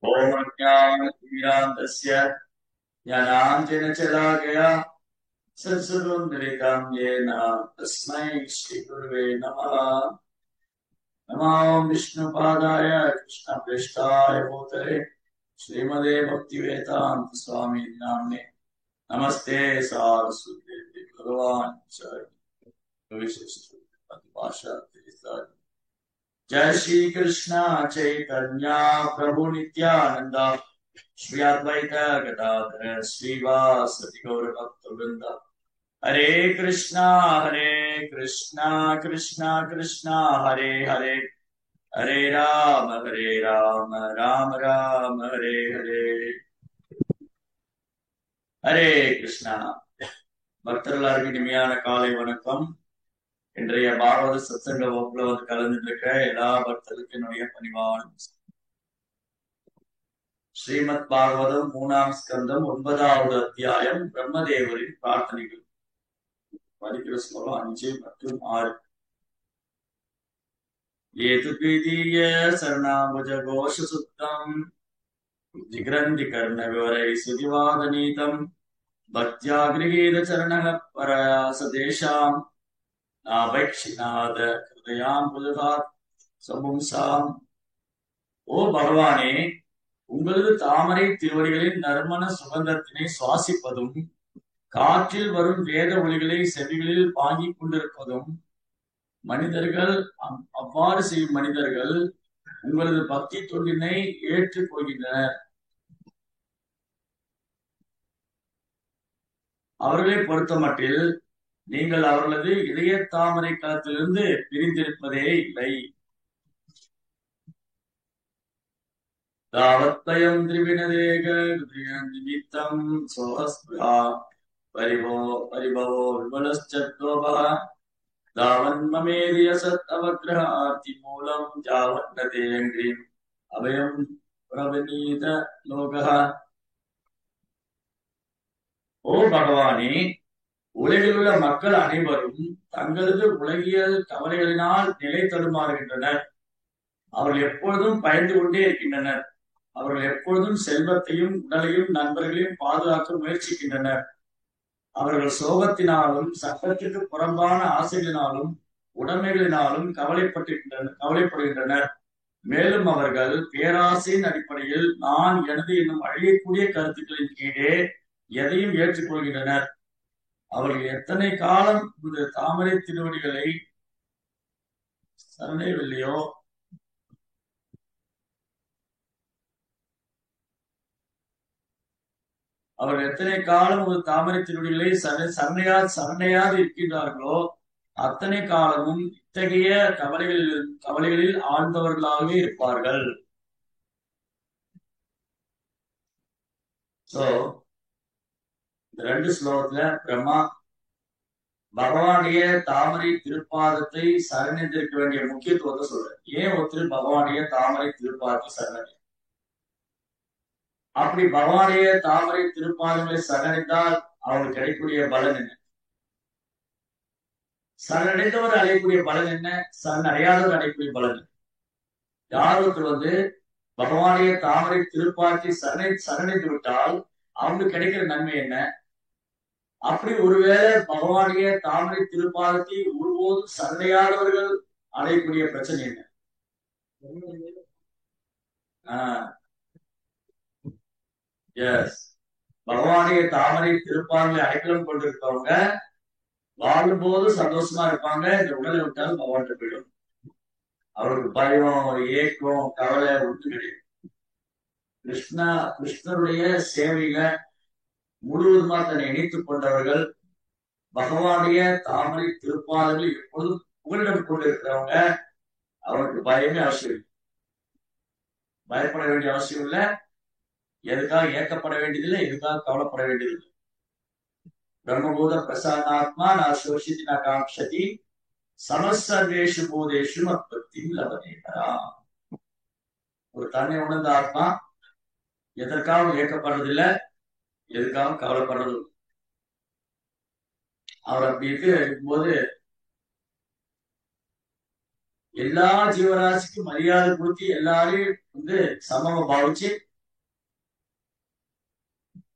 ओम अज्ञानतिमिरान्धस्य ज्ञानाञ्जनशलाकया सत्सर्वं येन तस्मै श्रीगुरुवे नमः। नमो विष्णुपादाय कृष्णप्रेष्ठाय भूतले श्रीमदे भक्तिवेदान्त स्वामी नाम्ने नमस्ते सारस्वते भगवान् जय श्री कृष्ण चैतन्य प्रभु नित्यानंद श्री अद्वैत गदाधर श्रीवासदि गौर भक्तवृंद हरे कृष्णा कृष्णा कृष्णा हरे हरे हरे राम राम राम हरे हरे हरे कृष्णा பக்தர்களுக்கு இனிமையான காலை வணக்கம். இன்றைய பாகவத சத்சங்க வகுப்புல கலந்துட்டு இருக்க எல்லா பக்தர்களுக்கும் என்னுடைய பணிவான ஸ்ரீமத் பாகவதம் 3ஆம் ஸ்கந்தம் 9வது அத்தியாயம் பிரம்மதேவரின் பிரார்த்தனைகள். படிக்கிற ஸ்லோகம் 5 மற்றும் 6. ஏது பீதிய சரணாபுஜ கோஷ சுத்தம் ஜிக்ரந்தி கர்ண விவரை சுதிவாதநீதம் பக்தியா கிரகீத சரணக பரயாச தேசாம் நாபக்ஷிநாத ஹிருதயாம் புஜகாத் சபும்சாம். ஓ பகவானே, உங்களது தாமரை திருவடிகளின் நறுமண சுகந்தத்தினை சுவாசிப்பதும் காற்றில் வரும் வேத ஒளிகளை செவிகளில் வாங்கிக் கொண்டிருப்பதும் மனிதர்கள் அவ்வாறு செய்யும் மனிதர்கள் உங்களது பக்தி தொண்டினை ஏற்றுக் கொள்கின்றனர். அவர்களை பொறுத்த மட்டில் நீங்கள் அவர்களது இதய தாமரை களத்திலிருந்து பிரிந்திருப்பதே இல்லை. தாவத்வயம் திரிவினதேக நிமித்தம் சோஹஸ்பிரா பரிபோ பரிபவோ விமலச்சத்வபஹ தாவன்மமேதிய சத் அவக்ரஹார்த்தி மூலம் ஜாவன்னதேங்கிரீம் அபயம் பிரவநீத லோகஹ. ஓ பகவானே, உலகில் உள்ள மக்கள் அனைவரும் தங்களது உலகியல் கவலைகளினால் நிலை தடுமாறுகின்றனர். அவர்கள் எப்பொழுதும் பயந்து கொண்டே இருக்கின்றனர். அவர்கள் எப்பொழுதும் செல்வத்தையும் உடலையும் நண்பர்களையும் பாதுகாக்க முயற்சிக்கின்றனர். அவர்கள் சோகத்தினாலும் சட்டத்திற்கு புறம்பான ஆசைகளினாலும் உடைமைகளினாலும் கவலைப்படுகின்றனர். மேலும் அவர்கள் பேராசையின் அடிப்படையில் நான் எனது என்னும் அழியக்கூடிய கருத்துக்களின் கீழே எதையும் ஏற்றுக்கொள்கின்றனர். அவர்கள் எத்தனை காலம் இந்த தாமரை திருவடிகளை சரணடையவில்லையோ அவர்கள் எத்தனை காலம் ஒரு தாமரை திருவடிகளை சரணையாது இருக்கின்றார்களோ அத்தனை காலமும் இத்தகைய கவலைகளில் ஆழ்ந்தவர்களாகவே இருப்பார்கள். சோ இந்த 2 ஸ்லோகத்துல பிரம்மா பகவானுடைய தாமரை திருப்பாதத்தை சரணிந்திருக்க வேண்டிய முக்கியத்துவத்தை சொல்ற. ஏன் ஒருத்தர் பகவானுடைய தாமரை திருப்பாதத்தை சரணடை? அப்படி பகவானுடைய தாமரை திருப்பாதங்களை சரணடைந்தால் அவங்களுக்கு கிடைக்கக்கூடிய பலன் என்ன? சரணடைந்தவர் அடையக்கூடிய பலன் என்ன? சரணடையாதவர் அடையக்கூடிய பலன் என்ன? யார் ஒருத்தர் பகவானுடைய தாமரை திருப்பாதத்தை சரணைந்து விட்டால் அவங்களுக்கு கிடைக்கிற நன்மை என்ன? அப்படி ஒருவேளை பகவானுடைய தாமரை திருப்பாதத்தை ஒருபோதும் சரணையாதவர்கள் அடையக்கூடிய பிரச்சனை என்ன? எஸ், பகவானுடைய தாமரை திருப்பாதங்களை அடைக்கலம் கொண்டிருக்கவங்க வாழும் போது சந்தோஷமா இருப்பாங்க. இந்த உடலை விட்டாலும் பகவான் போயிடும். அவருக்கு பயம், ஏக்கம், கவலை ஒன்று கிடையாது. கிருஷ்ணருடைய சேவையில முழுவதுமா தன்னை இணைத்துக் கொண்டவர்கள் பகவானுடைய தாமரை திருப்பாதங்கள் எப்பொழுதும் புகலிடம் கொண்டிருக்கிறவங்க அவருக்கு பயமே அவசியம் இல்லை. பயப்பட வேண்டிய அவசியம் இல்லை. எதுக்காக ஏக்கப்பட வேண்டியதில்லை, எதுக்காக கவலைப்பட வேண்டியதில்லை. பிரம்மபூத பிரசாதாத்மா நான் சோஷிதி ந காங்க்ஷதி சமசர்வேஷு பூதேஷு மத்பக்தி லபதேதரா. ஒரு தன்னை உணர்ந்த ஆத்மா எதற்காகவும் ஏக்கப்படுறதில்லை, எதுக்காகவும் கவலைப்படுறது. அவர் அப்படி இருக்கும்போது எல்லா ஜீவராசிக்கும் மரியாதை கொடுத்து எல்லாரையும் சமமா பாவிச்சு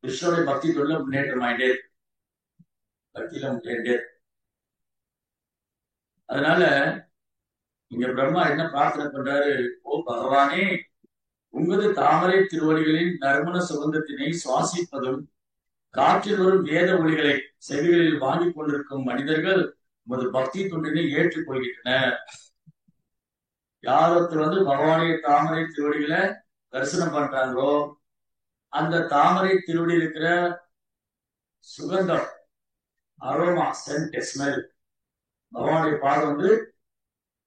கிருஷ்ணனுடைய பக்தி தொழில முன்னேற்றம் ஆயிட்டே இருக்கு, பக்தியில முன்னேறிட்டே இருக்கு. அதனால இங்க பிரம்மா என்ன பிரார்த்தனை பண்றாரு, ஓ பகவானே, உமது தாமரை திருவடிகளின் நறுமண சுகந்தத்தினை சுவாசிப்பதும் காற்றில் வரும் வேத ஒளிகளை செவிகளில் வாங்கிக் கொண்டிருக்கும் மனிதர்கள் உமது பக்தி தொண்டினை ஏற்றுக்கொள்கின்றனர். யார் ஒருத்தர் பகவானுடைய தாமரை திருவடிகளை தரிசனம் பண்றாங்களோ அந்த தாமரை திருவடி இருக்கிற சுகந்தம், அரோமா, சென்ட், ஸ்மெல், பகவானுடைய பாதம்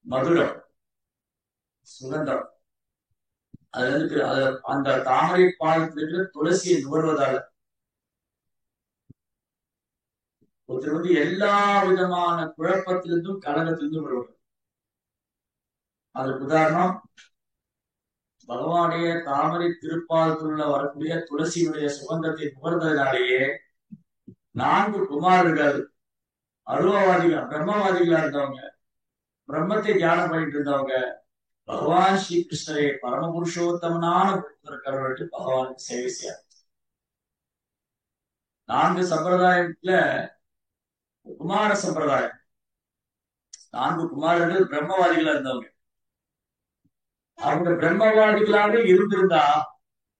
மதுரம், சுகந்தம். அது அந்த தாமரை பாதத்தில் இருக்கிற துளசியை நுகர்வதால ஒருத்தர் எல்லா விதமான குழப்பத்திலிருந்தும் கலகத்திலிருந்தும் வருவார். அதற்கு உதாரணம் பகவானுடைய தாமரை திருப்பாதத்தில் வரக்கூடிய துளசியுடைய சுகந்தத்தை நுகர்ந்ததினாலேயே 4 குமாரர்கள் அருவவாதிகள், பிரம்மவாதிகளா இருந்தவங்க, பிரம்மத்தை தியானம் பண்ணிட்டு இருந்தவங்க பகவான் ஸ்ரீ கிருஷ்ணரை பரமபுருஷோத்தமனான கடவுளுக்கு பகவானுக்கு சேவை செய்ய 4 சம்பிரதாயத்துல குமார சம்பிரதாயம், 4 குமாரர்கள் பிரம்மவாதிகளா இருந்தவங்க. அவங்க பிரம்மவாதிகளாக இருந்திருந்தா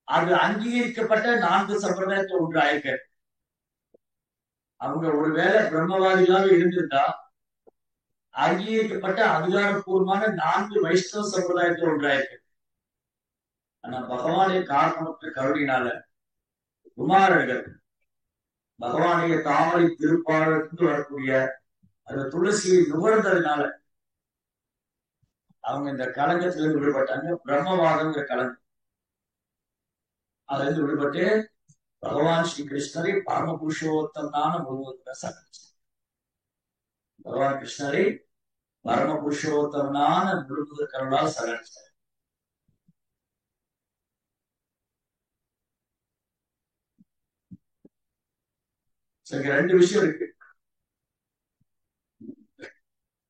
அது அங்கீகரிக்கப்பட்ட 4 சம்பிரதாயத்தை ஒன்று ஆயிருக்க. அவங்க ஒருவேளை பிரம்மவாதிகளாக இருந்திருந்தா அங்கீகரிக்கப்பட்ட அதிகாரப்பூர்வமான 4 வைஷ்ணவ சம்பிரதாயத்தை ஒன்றாயிருக்கு. ஆனா பகவானை காரணமற்ற கருணினால குமாரர்கள் பகவானுடைய தாமரை திருப்பாடலுக்கு வரக்கூடிய அந்த துளசியை நுகர்ந்ததுனால அவங்க இந்த கலங்கத்திலிருந்து விடுபட்டாங்க. பிரம்மவாதம்ங்கிற கலங்கம் அதுல இருந்து விடுபட்டு பகவான் ஸ்ரீ கிருஷ்ணரை பரமபுருஷோத்தமான முழுவதுல சரணடைச்சார். பகவான் கிருஷ்ணரை பரமபுருஷோத்தமனான முழுமுதற் கடவுளால் சரணடைச்சார். இங்க 2 விஷயம் இருக்கு.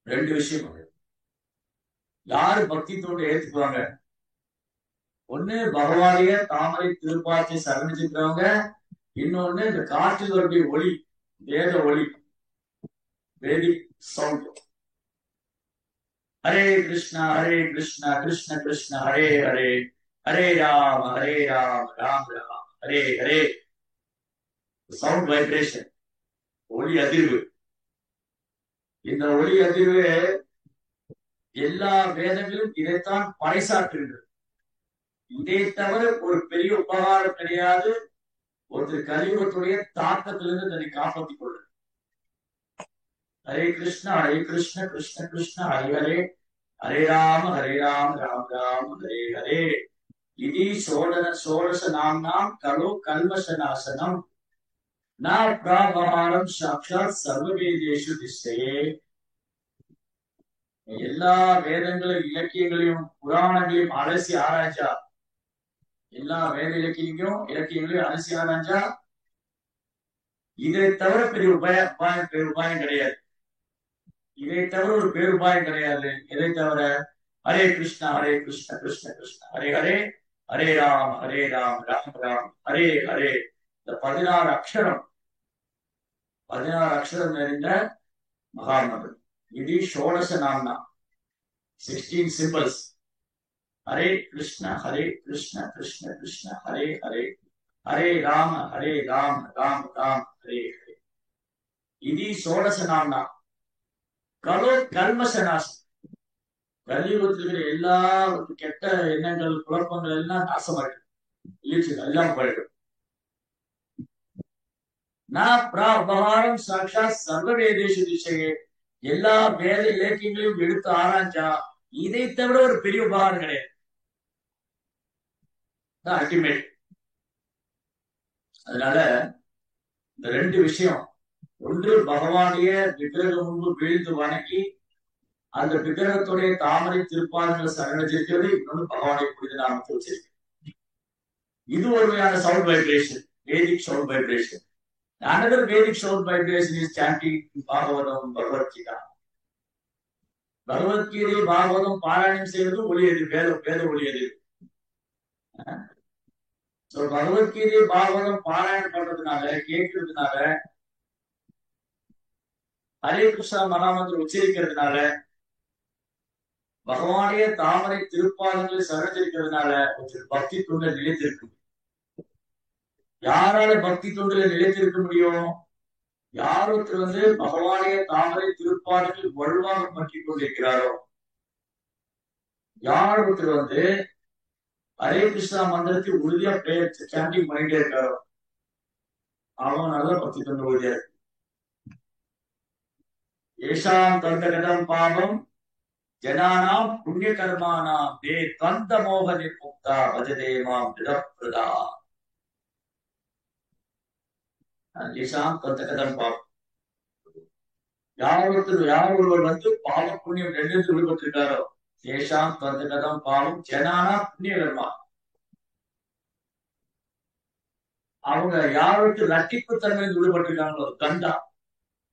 2 விஷயம் யாரு பக்தி தோண்ட ஏத்துக்குவாங்க, ஒண்ணு பகவானுடைய தாமரை திருப்பாச்சை சரணிச்சிருக்கிறவங்க, இன்னொன்னு இந்த காற்றில் வரக்கூடிய ஒளி, வேத ஒளி, Vedic sound. Hare Krishna Krishna Krishna Hare Hare, Hare Ram Ram Ram Hare Hare. Sound vibration, ஒளி அதிர்வு. இந்த ஒளி அதிர்வு எல்லா வேதங்களும் இதைத்தான் பறைசாற்றுகின்றது. இதை தவிர ஒரு பெரிய உபகாரம் கிடையாது ஒருத்தர் கலியுகத்துடைய தாக்கத்திலிருந்து தன்னை காப்பாற்றிக் கொள்ளும். ஹரே கிருஷ்ண கிருஷ்ண கிருஷ்ண ஹரே ஹரே, ஹரே ராம் ராம் ராம் ஹரே ஹரே. இது சோழச நாம்னாம் கலோ கல்மஷ நாசனம் ந பிராபகாரம் சாட்சாத் சர்வவேதேஷு திஷ்டயே. எல்லா வேதங்களையும் இலக்கியங்களையும் புராணங்களையும் அலசி ஆராய்ச்சா, எல்லா வேத இலக்கியங்களையும் அலசி ஆராய்ச்சா இதை தவிர பெரிய உபாயம் கிடையாது. இதை தவிர ஒரு பேருபாயம் கிடையாது. இதை தவிர ஹரே கிருஷ்ணா கிருஷ்ண கிருஷ்ண ஹரே ஹரே, ஹரே ராம் ராம் ராம் ஹரே ஹரே. இந்த 16 அக்ஷரம் நிறைந்த மகாமந்திரம். இது ஷோடச நாம்னா, 16 symbols. ஹரே கிருஷ்ண கிருஷ்ண கிருஷ்ண ஹரே ஹரே, ஹரே ராம் ராம் ராம் ஹரே ஹரே. இது ஷோடச நாம்னா கலோ கல்மஷ நாசம். கலியுகத்தில் இருக்கிற எல்லா கெட்ட எண்ணங்கள், குழப்பங்கள் எல்லாம் நாசமாயிடும், எல்லாம் போயிடும். நான் பிரபகாரம் சாட்சாத் சர்வவேதேஷு திசையே. எல்லா வேத இலக்கியங்களையும் எடுத்து ஆராய்ச்சா இதை தவிர ஒரு பெரிய உபகாரம் கிடையாது. அல்டிமேட். அதனால இந்த 2 விஷயம், ஒன்று பகவானுடைய விக்கிரகம் முன்பு வீழ்ந்து வணங்கி அந்த விக்கிரகத்துடைய தாமரை திருப்பாதங்கள் சரணடைஞ்சிருக்கிறது. இன்னொன்று பகவானை புரிந்து நாமத்தை வச்சிருக்கு. இது ஒரு வகையான sound vibration, Vedic sound vibration. Another Vedic sound vibration is chanting Bhagavatam, Bhagavad Gita. Bhagavad Gita, Bhagavatam பாராயணம் செய்வது ஒளி எது, வேத ஒளி எது. பகவத்கீதை பாகவதம் பாராயணம் பண்றதுனால கேட்கறதுனால ஹரே கிருஷ்ணா மகாமந்திரம் உச்சரிக்கிறதுனால பகவானுடைய தாமரை திருப்பாதங்களை சரணடைக்கிறதுனால ஒரு பக்தி தொண்டை நிலைத்திருக்கும். யாரால பக்தி தொண்டில நிலைத்திருக்க முடியும்? யார் ஒருத்தர் பகவானுடைய தாமரை திருப்பாதங்கள் வலுவாக பற்றி கொண்டிருக்கிறாரோ, யார் ஒருத்தர் ஹரே கிருஷ்ணா மந்திரத்தை உறுதியா பிரேயர் சாண்டிங் பண்ணிட்டே இருக்காரோ அவங்க நல்ல பக்தி தொண்டு உறுதியா இருக்கு. ஏஷாம் தந்தகதம் பாவம் ஜனானாம் புண்ணிய கர்மானாம் தே தந்த மோக நிர்முக்தா பஜதேமாம் திடப்பிரதா. ஏஷாம் தந்தகதம் பாவம், யார் ஒருவர் பாவ புண்ணியம் ரெண்டு விடுபட்டிருக்காரோ, ஏஷாம் தந்தகதம் பாவம் ஜனானா புண்ணிய கர்மா, அவங்க யாருக்கு ரட்டிப்பு தன்மை விடுபட்டிருக்காங்களோ, கண்டா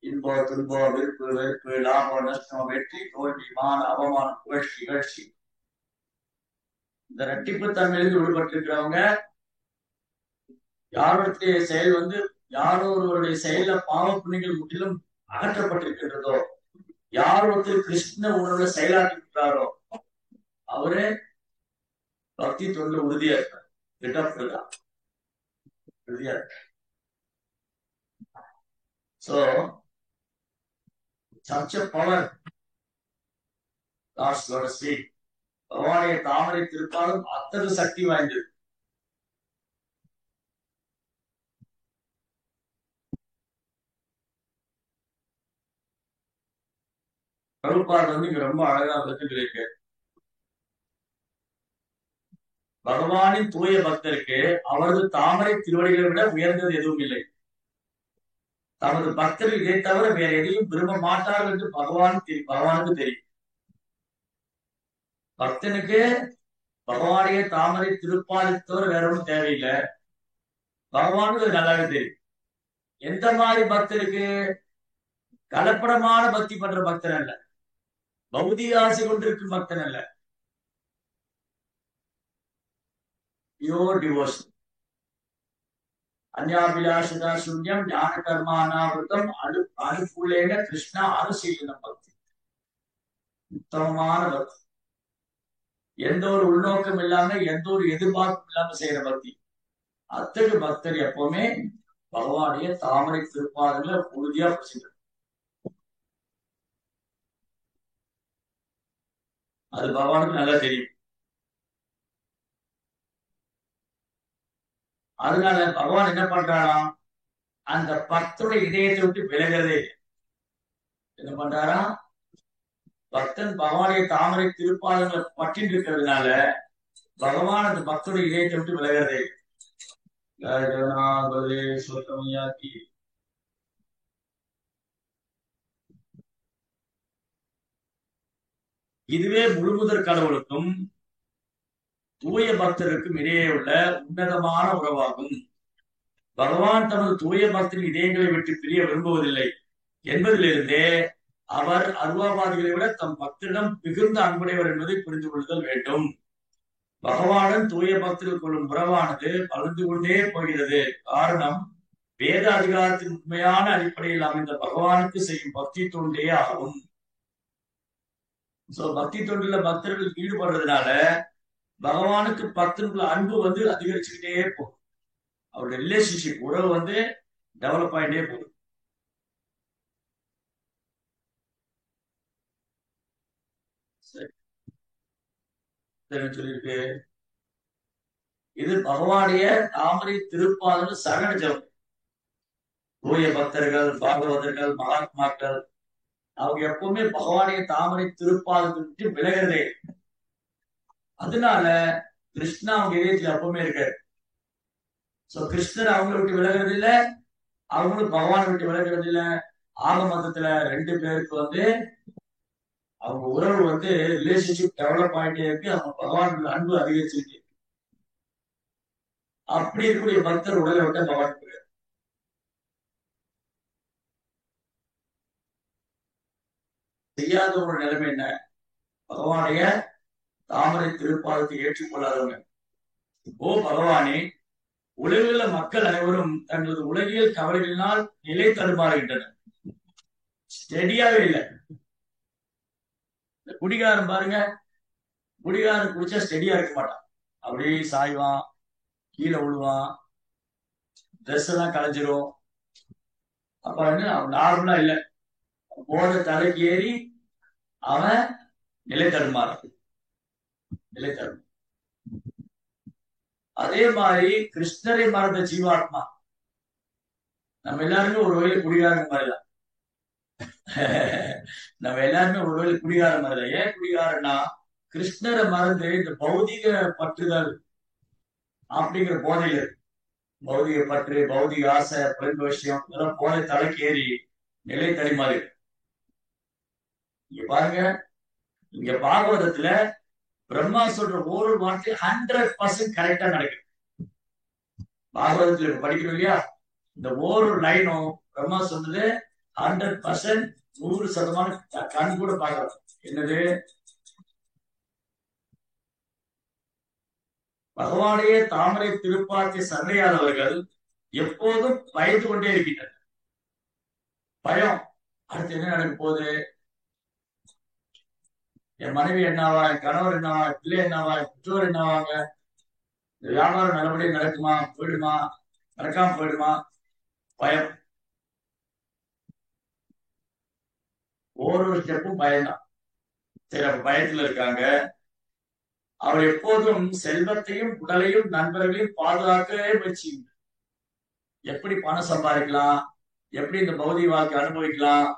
இன்பம் துன்பம் விருப்பு வெறுப்பு லாபம் நஷ்டம் வெற்றி தோல்வி மான அவமானம் புகழ்ச்சி இகழ்ச்சி, இந்த ரட்டிப்பு தன்மையிலிருந்து விடுபட்டிருக்கிறவங்க, யாருடைய செயல் யாரோ ஒருவருடைய செயல பாவ புண்ணியங்கள் முற்றிலும் அகற்றப்பட்டிருக்கின்றதோ, யார் ஒருத்தர் கிருஷ்ண உணர்வுல செயலாற்றிருக்கிறாரோ அவரே பக்தி தொண்டு உறுதியா இருக்கார். உறுதியா இருக்க. So such a power God's going to speak. பகவானுடைய தாமரை திருப்பாலும் அத்தனை சக்தி வாய்ந்தது. பிரபுபாதர் இங்க ரொம்ப அழகா விளக்குகிறார். பகவானின் தூய பக்தருக்கு அவரது தாமரை திருவடிகளை விட உயர்ந்தது எதுவும் இல்லை. தமது பக்தர்கள் இதை தவிர வேற எதையும் விரும்ப மாட்டார் என்று பகவானுக்கு தெரியும். பக்தனுக்கு பகவானுடைய தாமரை திருப்பாலை தவிர வேற ஒன்றும் தேவையில்லை. பகவானுக்கு அது நல்லாவே தெரியும். எந்த மாதிரி பக்தருக்கு? கலப்படமான பக்தி பண்ற பக்தன் அல்ல, பௌதிக ஆசை கொண்டிருக்கும் பக்தன் அல்ல, பியூர் டிவோஷன். அந்யாபிலாஷதா சூன்யம் ஞான கர்மானாவிருத்தம் அனுகூலேன கிருஷ்ணா அனுசீலன பக்தி, உத்தமமான பக்தி, எந்த ஒரு உள்நோக்கம் இல்லாம எந்த ஒரு எதிர்பார்ப்பும் இல்லாம செய்யற பக்தி. அத்தகைய பக்தர் எப்பவுமே பகவானுடைய தாமரை திருப்பாதங்களை உறுதியா பிரசிக்கிறார். அது பகவானுக்கு நல்லா தெரியும். அதனால பகவான் என்ன பண்றாராம்? அந்த பக்தருடைய இதயத்தை விட்டு விலகிறதே. என்ன பண்றாரா? பக்தன் பகவானுடைய தாமரை திருப்பாதங்களை பற்றி இருக்கிறதுனால பகவான் அந்த பக்தருடைய இதயத்தை விட்டு விலகிறதே. இதுவே முழுமுதற் கடவுளுக்கும் தூய பக்தருக்கும் இடையே உள்ள உன்னதமான உறவாகும். பகவான் தமது தூய பக்தரின் இதயங்களை விட்டு பிரிய விரும்புவதில்லை என்பதிலிருந்தே அவர் அருவாவாதிகளை விட தம் பக்தரிடம் மிகுந்த அன்புடையவர் என்பதை புரிந்து கொள்ளுதல் வேண்டும். பகவானும் தூய பக்தர்கள் கொள்ளும் உறவானது வளர்ந்து கொண்டே போகிறது. காரணம், வேத அதிகாரத்தின் உண்மையான அடிப்படையில் அமைந்த பகவானுக்கு செய்யும் பக்தி தொண்டே ஆகும். பக்தி தொண்டுல பக்தர்கள் ஈடுபடுறதுனால பகவானுக்கு பக்தர்கள் அன்பு அதிகரிச்சுக்கிட்டே போகும். அவருடைய ரிலேஷன்ஷிப் உறவு டெவலப் ஆகிட்டே போகுது. சொல்லியிருக்கு, இது பகவானுடைய தாமரை திருப்பாதல் சரணஜம். தூய பக்தர்கள், பாகவதர்கள், மகாத்மாக்கள் அவங்க எப்பவுமே பகவானுடைய தாமரை திருப்பாதத்தை விட்டு விலகிறதே. அதனால கிருஷ்ணா அவங்க இதயத்துல எப்பவுமே இருக்காரு. கிருஷ்ணர் அவங்களை விட்டு விலகிறது இல்லை, அவங்களும் பகவானை விட்டு விலகிறது இல்லை. ஆக மதத்துல ரெண்டு பேருக்கு அவங்க உறவு ரிலேஷன்ஷிப் டெவலப் ஆகிட்டே இருக்கு. அவங்க பகவான் அன்பு அதிகரிச்சிருக்கு. அப்படி இருக்கக்கூடிய பக்தர் உடலை விட்ட பகவான் செய்யாத ஒரு நிலைமை என்ன? பகவானுடைய தாமரை திருப்பாதத்தை ஏற்றுக்கொள்ளாதவங்க. ஓ பகவானே, உலகிலுள்ள மக்கள் அனைவரும் தங்களது உலகியல் கவலைகளினால் நிலை தடுமாறுகின்றனர். ஸ்டெடியாவே இல்லை. இந்த குடிகாரன் பாருங்க, குடிகாரன் குடிச்சா ஸ்டெடியா இருக்க மாட்டான். அப்படியே சாய்வான், கீழே விழுவான், ட்ரெஸ் எல்லாம் கலைஞ்சிரும். அப்ப வந்து அவன் நார்மலா இல்லை, போதை தலைக்கு ஏறி அவன் நிலை தடுமாறான், நிலை தடுமாறும். அதே மாதிரி கிருஷ்ணரை மறந்த ஜீவாத்மா நம்ம எல்லாருமே ஒரு வகையில் குடிகாரங்க மாதிரிதான். நம்ம எல்லாருமே ஒரு வகையில் குடிகார மாதிரிதான். ஏன் குடிகாரன்னா, கிருஷ்ணரை மறந்து இந்த பௌதிக பற்றுதல் அப்படிங்கிற போதையில இருக்கு. பௌதிக பற்று, பௌதிக ஆசை, பெண் விஷயம் இதெல்லாம் போதை தலைக்கு ஏறி நிலை தடுமாறி. இங்க பாருங்க, இங்க பாகவதத்துல பிரம்மா சொல்ற ஒரு வார்த்தை 100% கரெக்டா நடக்குது. பாகவதத்துல படிக்கிறோம் இல்லையா, இந்த ஒரு லைனும் பிரம்மா சொன்னது 100%, 100% கண் கூட பார்க்கலாம். என்னது? பகவானையே தாமரை திருப்பார்த்தை சண்டையாதவர்கள் எப்போதும் பயந்து கொண்டே இருக்கின்றனர். பயம், அடுத்து என்ன நடக்க போகுது, என் மனைவி என்னவா, என் கணவர் என்னவா, என் பிள்ளை என்னவா, என் பெற்றோர் என்னவாங்க, இந்த வியாபாரம் நல்லபடியா நடக்குமா, போயிடுமா, நடக்காம போயிடுமா, பயம். ஒவ்வொரு ஸ்டெப்பும் பயம்தான். சரி, அப்ப பயத்துல இருக்காங்க. அவர் எப்போதும் செல்வத்தையும் உடலையும் நண்பர்களையும் பாதுகாக்கவே முயற்சி. எப்படி பணம் சம்பாதிக்கலாம், எப்படி இந்த பௌதிக வாழ்க்கை அனுபவிக்கலாம்,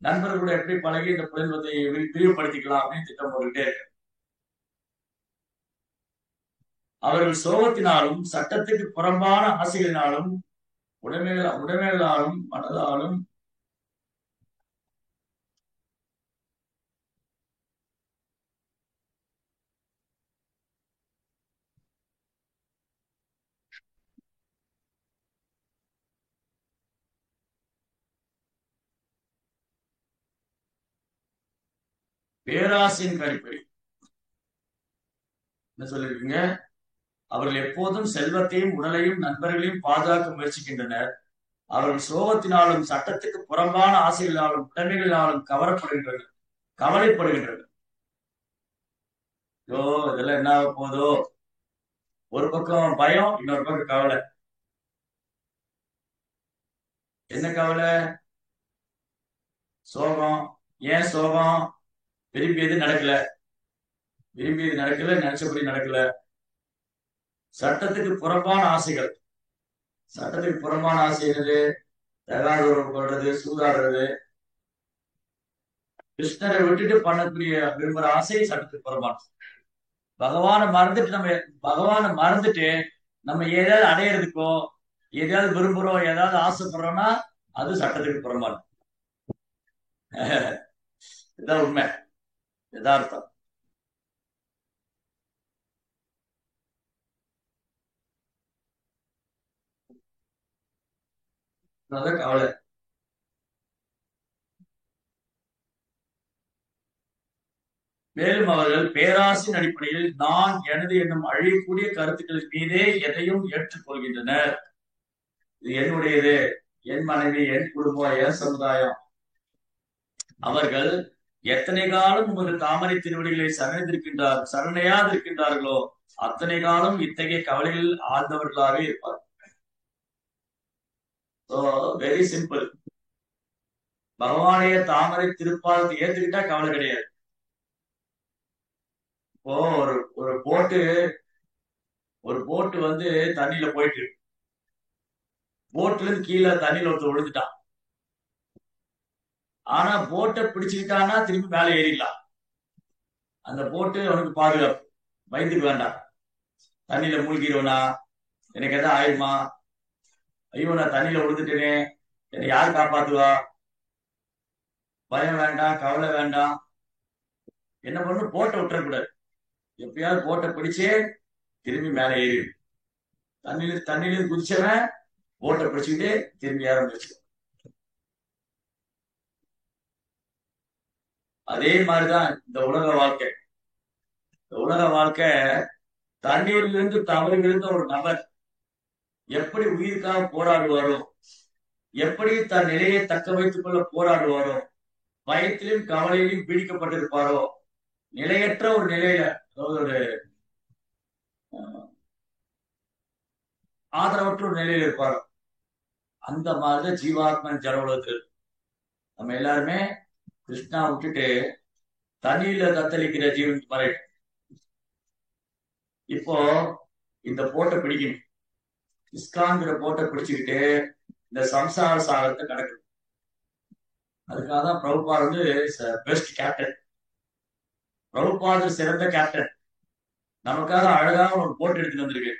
நண்பர்களோட எப்படி பழகி இந்த புலன்பத்தை விரிவுபடுத்திக்கலாம் அப்படின்னு திட்டம் போட்டுக்கிட்டே இருக்கு. அவர்கள் சோகத்தினாலும் சட்டத்துக்கு புறம்பான ஆசைகளினாலும் உடைமைகளாலும் மனதாலும் பேராசையின் கடிப்பை என்ன சொல்லிருக்கீங்க? அவர்கள் எப்போதும் செல்வத்தையும் உடலையும் நண்பர்களையும் பாதுகாக்க முயற்சிக்கின்றனர். அவர்கள் சோகத்தினாலும் சட்டத்துக்கு புறம்பான ஆசைகளினாலும் உடைமைகளினாலும் கவரப்படுகின்றனர், கவலைப்படுகின்றனர். ஐயோ, இதெல்லாம் என்ன ஆக போதோ. ஒரு பக்கம் பயம், இன்னொரு பக்கம் கவலை. என்ன கவலை? சோகம். ஏன் சோகம்? விரும்பியது நடக்கல, விரும்பியது நடக்கல, நினைச்சபடி நடக்கல. சட்டத்துக்கு புறம்பான ஆசைகள். சட்டத்துக்கு புறம்பான ஆசை என்னது? தகாத உறவு கொள்றது, சூதாடுறது. கிருஷ்ணரை விட்டுட்டு பண்ணக்கூடிய விரும்புற ஆசை சட்டத்துக்கு புறம்பான. பகவானை மறந்துட்டு நம்ம ஏதாவது அடையிறதுக்கோ, எதையாவது விரும்புறோம், ஏதாவது ஆசைப்படுறோம்னா அது சட்டத்துக்கு புறம்பான. இதுதான் உண்மை, யதார்த்தம். கவலை. மேலும் அவர்கள் பேராசின் அடிப்படையில் நான், எனது என்னும் அழியக்கூடிய கருத்துக்களின் மீதே எதையும் ஏற்றுக்கொள்கின்றனர். இது என்னுடையது, என் மனைவி, என் குடும்பம், என் சமுதாயம். அவர்கள் எத்தனை காலம் உமது தாமரை திருவடிகளை சரணையாதிருக்கின்றார்களோ அத்தனை காலம் இத்தகைய கவலைகளில் ஆழ்ந்தவர்களாகவே இருப்பார். Very simple. பகவானைய தாமரை திருப்பாதத்தை ஏத்துக்கிட்டா கவலை கிடையாது. இப்போ ஒரு போட்டு வந்து தண்ணியில போயிட்டு, போட்டுல இருந்து கீழே தண்ணியில ஒருத்தர் விழுந்துட்டான். ஆனா போட்டை பிடிச்சுக்கிட்டான்னா திரும்பி மேலே ஏறிடலாம். அந்த போட்டு அவனுக்கு பாதுகாப்பு, பயந்துக்கு வேண்டாம். தண்ணியில மூழ்கிடுவனா, எனக்கு எதாவது ஆயிடுமா, ஐயோ நான் தண்ணியில விழுந்துட்டேனே, என்னை யார் காப்பாத்துவா, பயம் வேண்டாம், கவலை வேண்டாம். என்ன பண்ணணும்? போட்டை விட்டுறக்கூடாது. எப்பயாவது போட்டை பிடிச்சே திரும்பி மேலே ஏறிடு. தண்ணியில குதிச்சவன் போட்டை பிடிச்சுக்கிட்டு திரும்பி ஆரம்பிச்சு. அதே மாதிரிதான் இந்த உலக வாழ்க்கை. இந்த உலக வாழ்க்கை தண்ணீரிலிருந்து தவறி விழுந்த ஒரு நபர் எப்படி உயிருக்காக போராடுவாரோ, எப்படி தன் நிலையை தக்க வைத்துக் கொள்ள போராடுவாரோ, பயத்திலும் கவலையிலும் பீடிக்கப்பட்டிருப்பாரோ, நிலையற்ற ஒரு நிலையில, அதாவது ஒரு ஆதரவற்ற ஒரு நிலையில இருப்பாரோ, அந்த மாதிரிதான் ஜீவாத்மன் ஜட உலகத்தில். நம்ம எல்லாருமே கிருஷ்ணா விட்டுட்டு தண்ணியில தத்தளிக்கிற ஜீவன் மாதிரி. இப்போ இந்த போட்டை பிடிக்கணும், இஸ்கான்கிற போட்டை பிடிச்சுக்கிட்டு இந்த சம்சார சாகரத்தை கடக்கணும். அதுக்காக தான் பிரபுபாத் வந்து பெஸ்ட் கேப்டன். பிரபுபாத் சிறந்த கேப்டன். நமக்காக அழகாக ஒரு போட் எடுத்துட்டு வந்திருக்கு.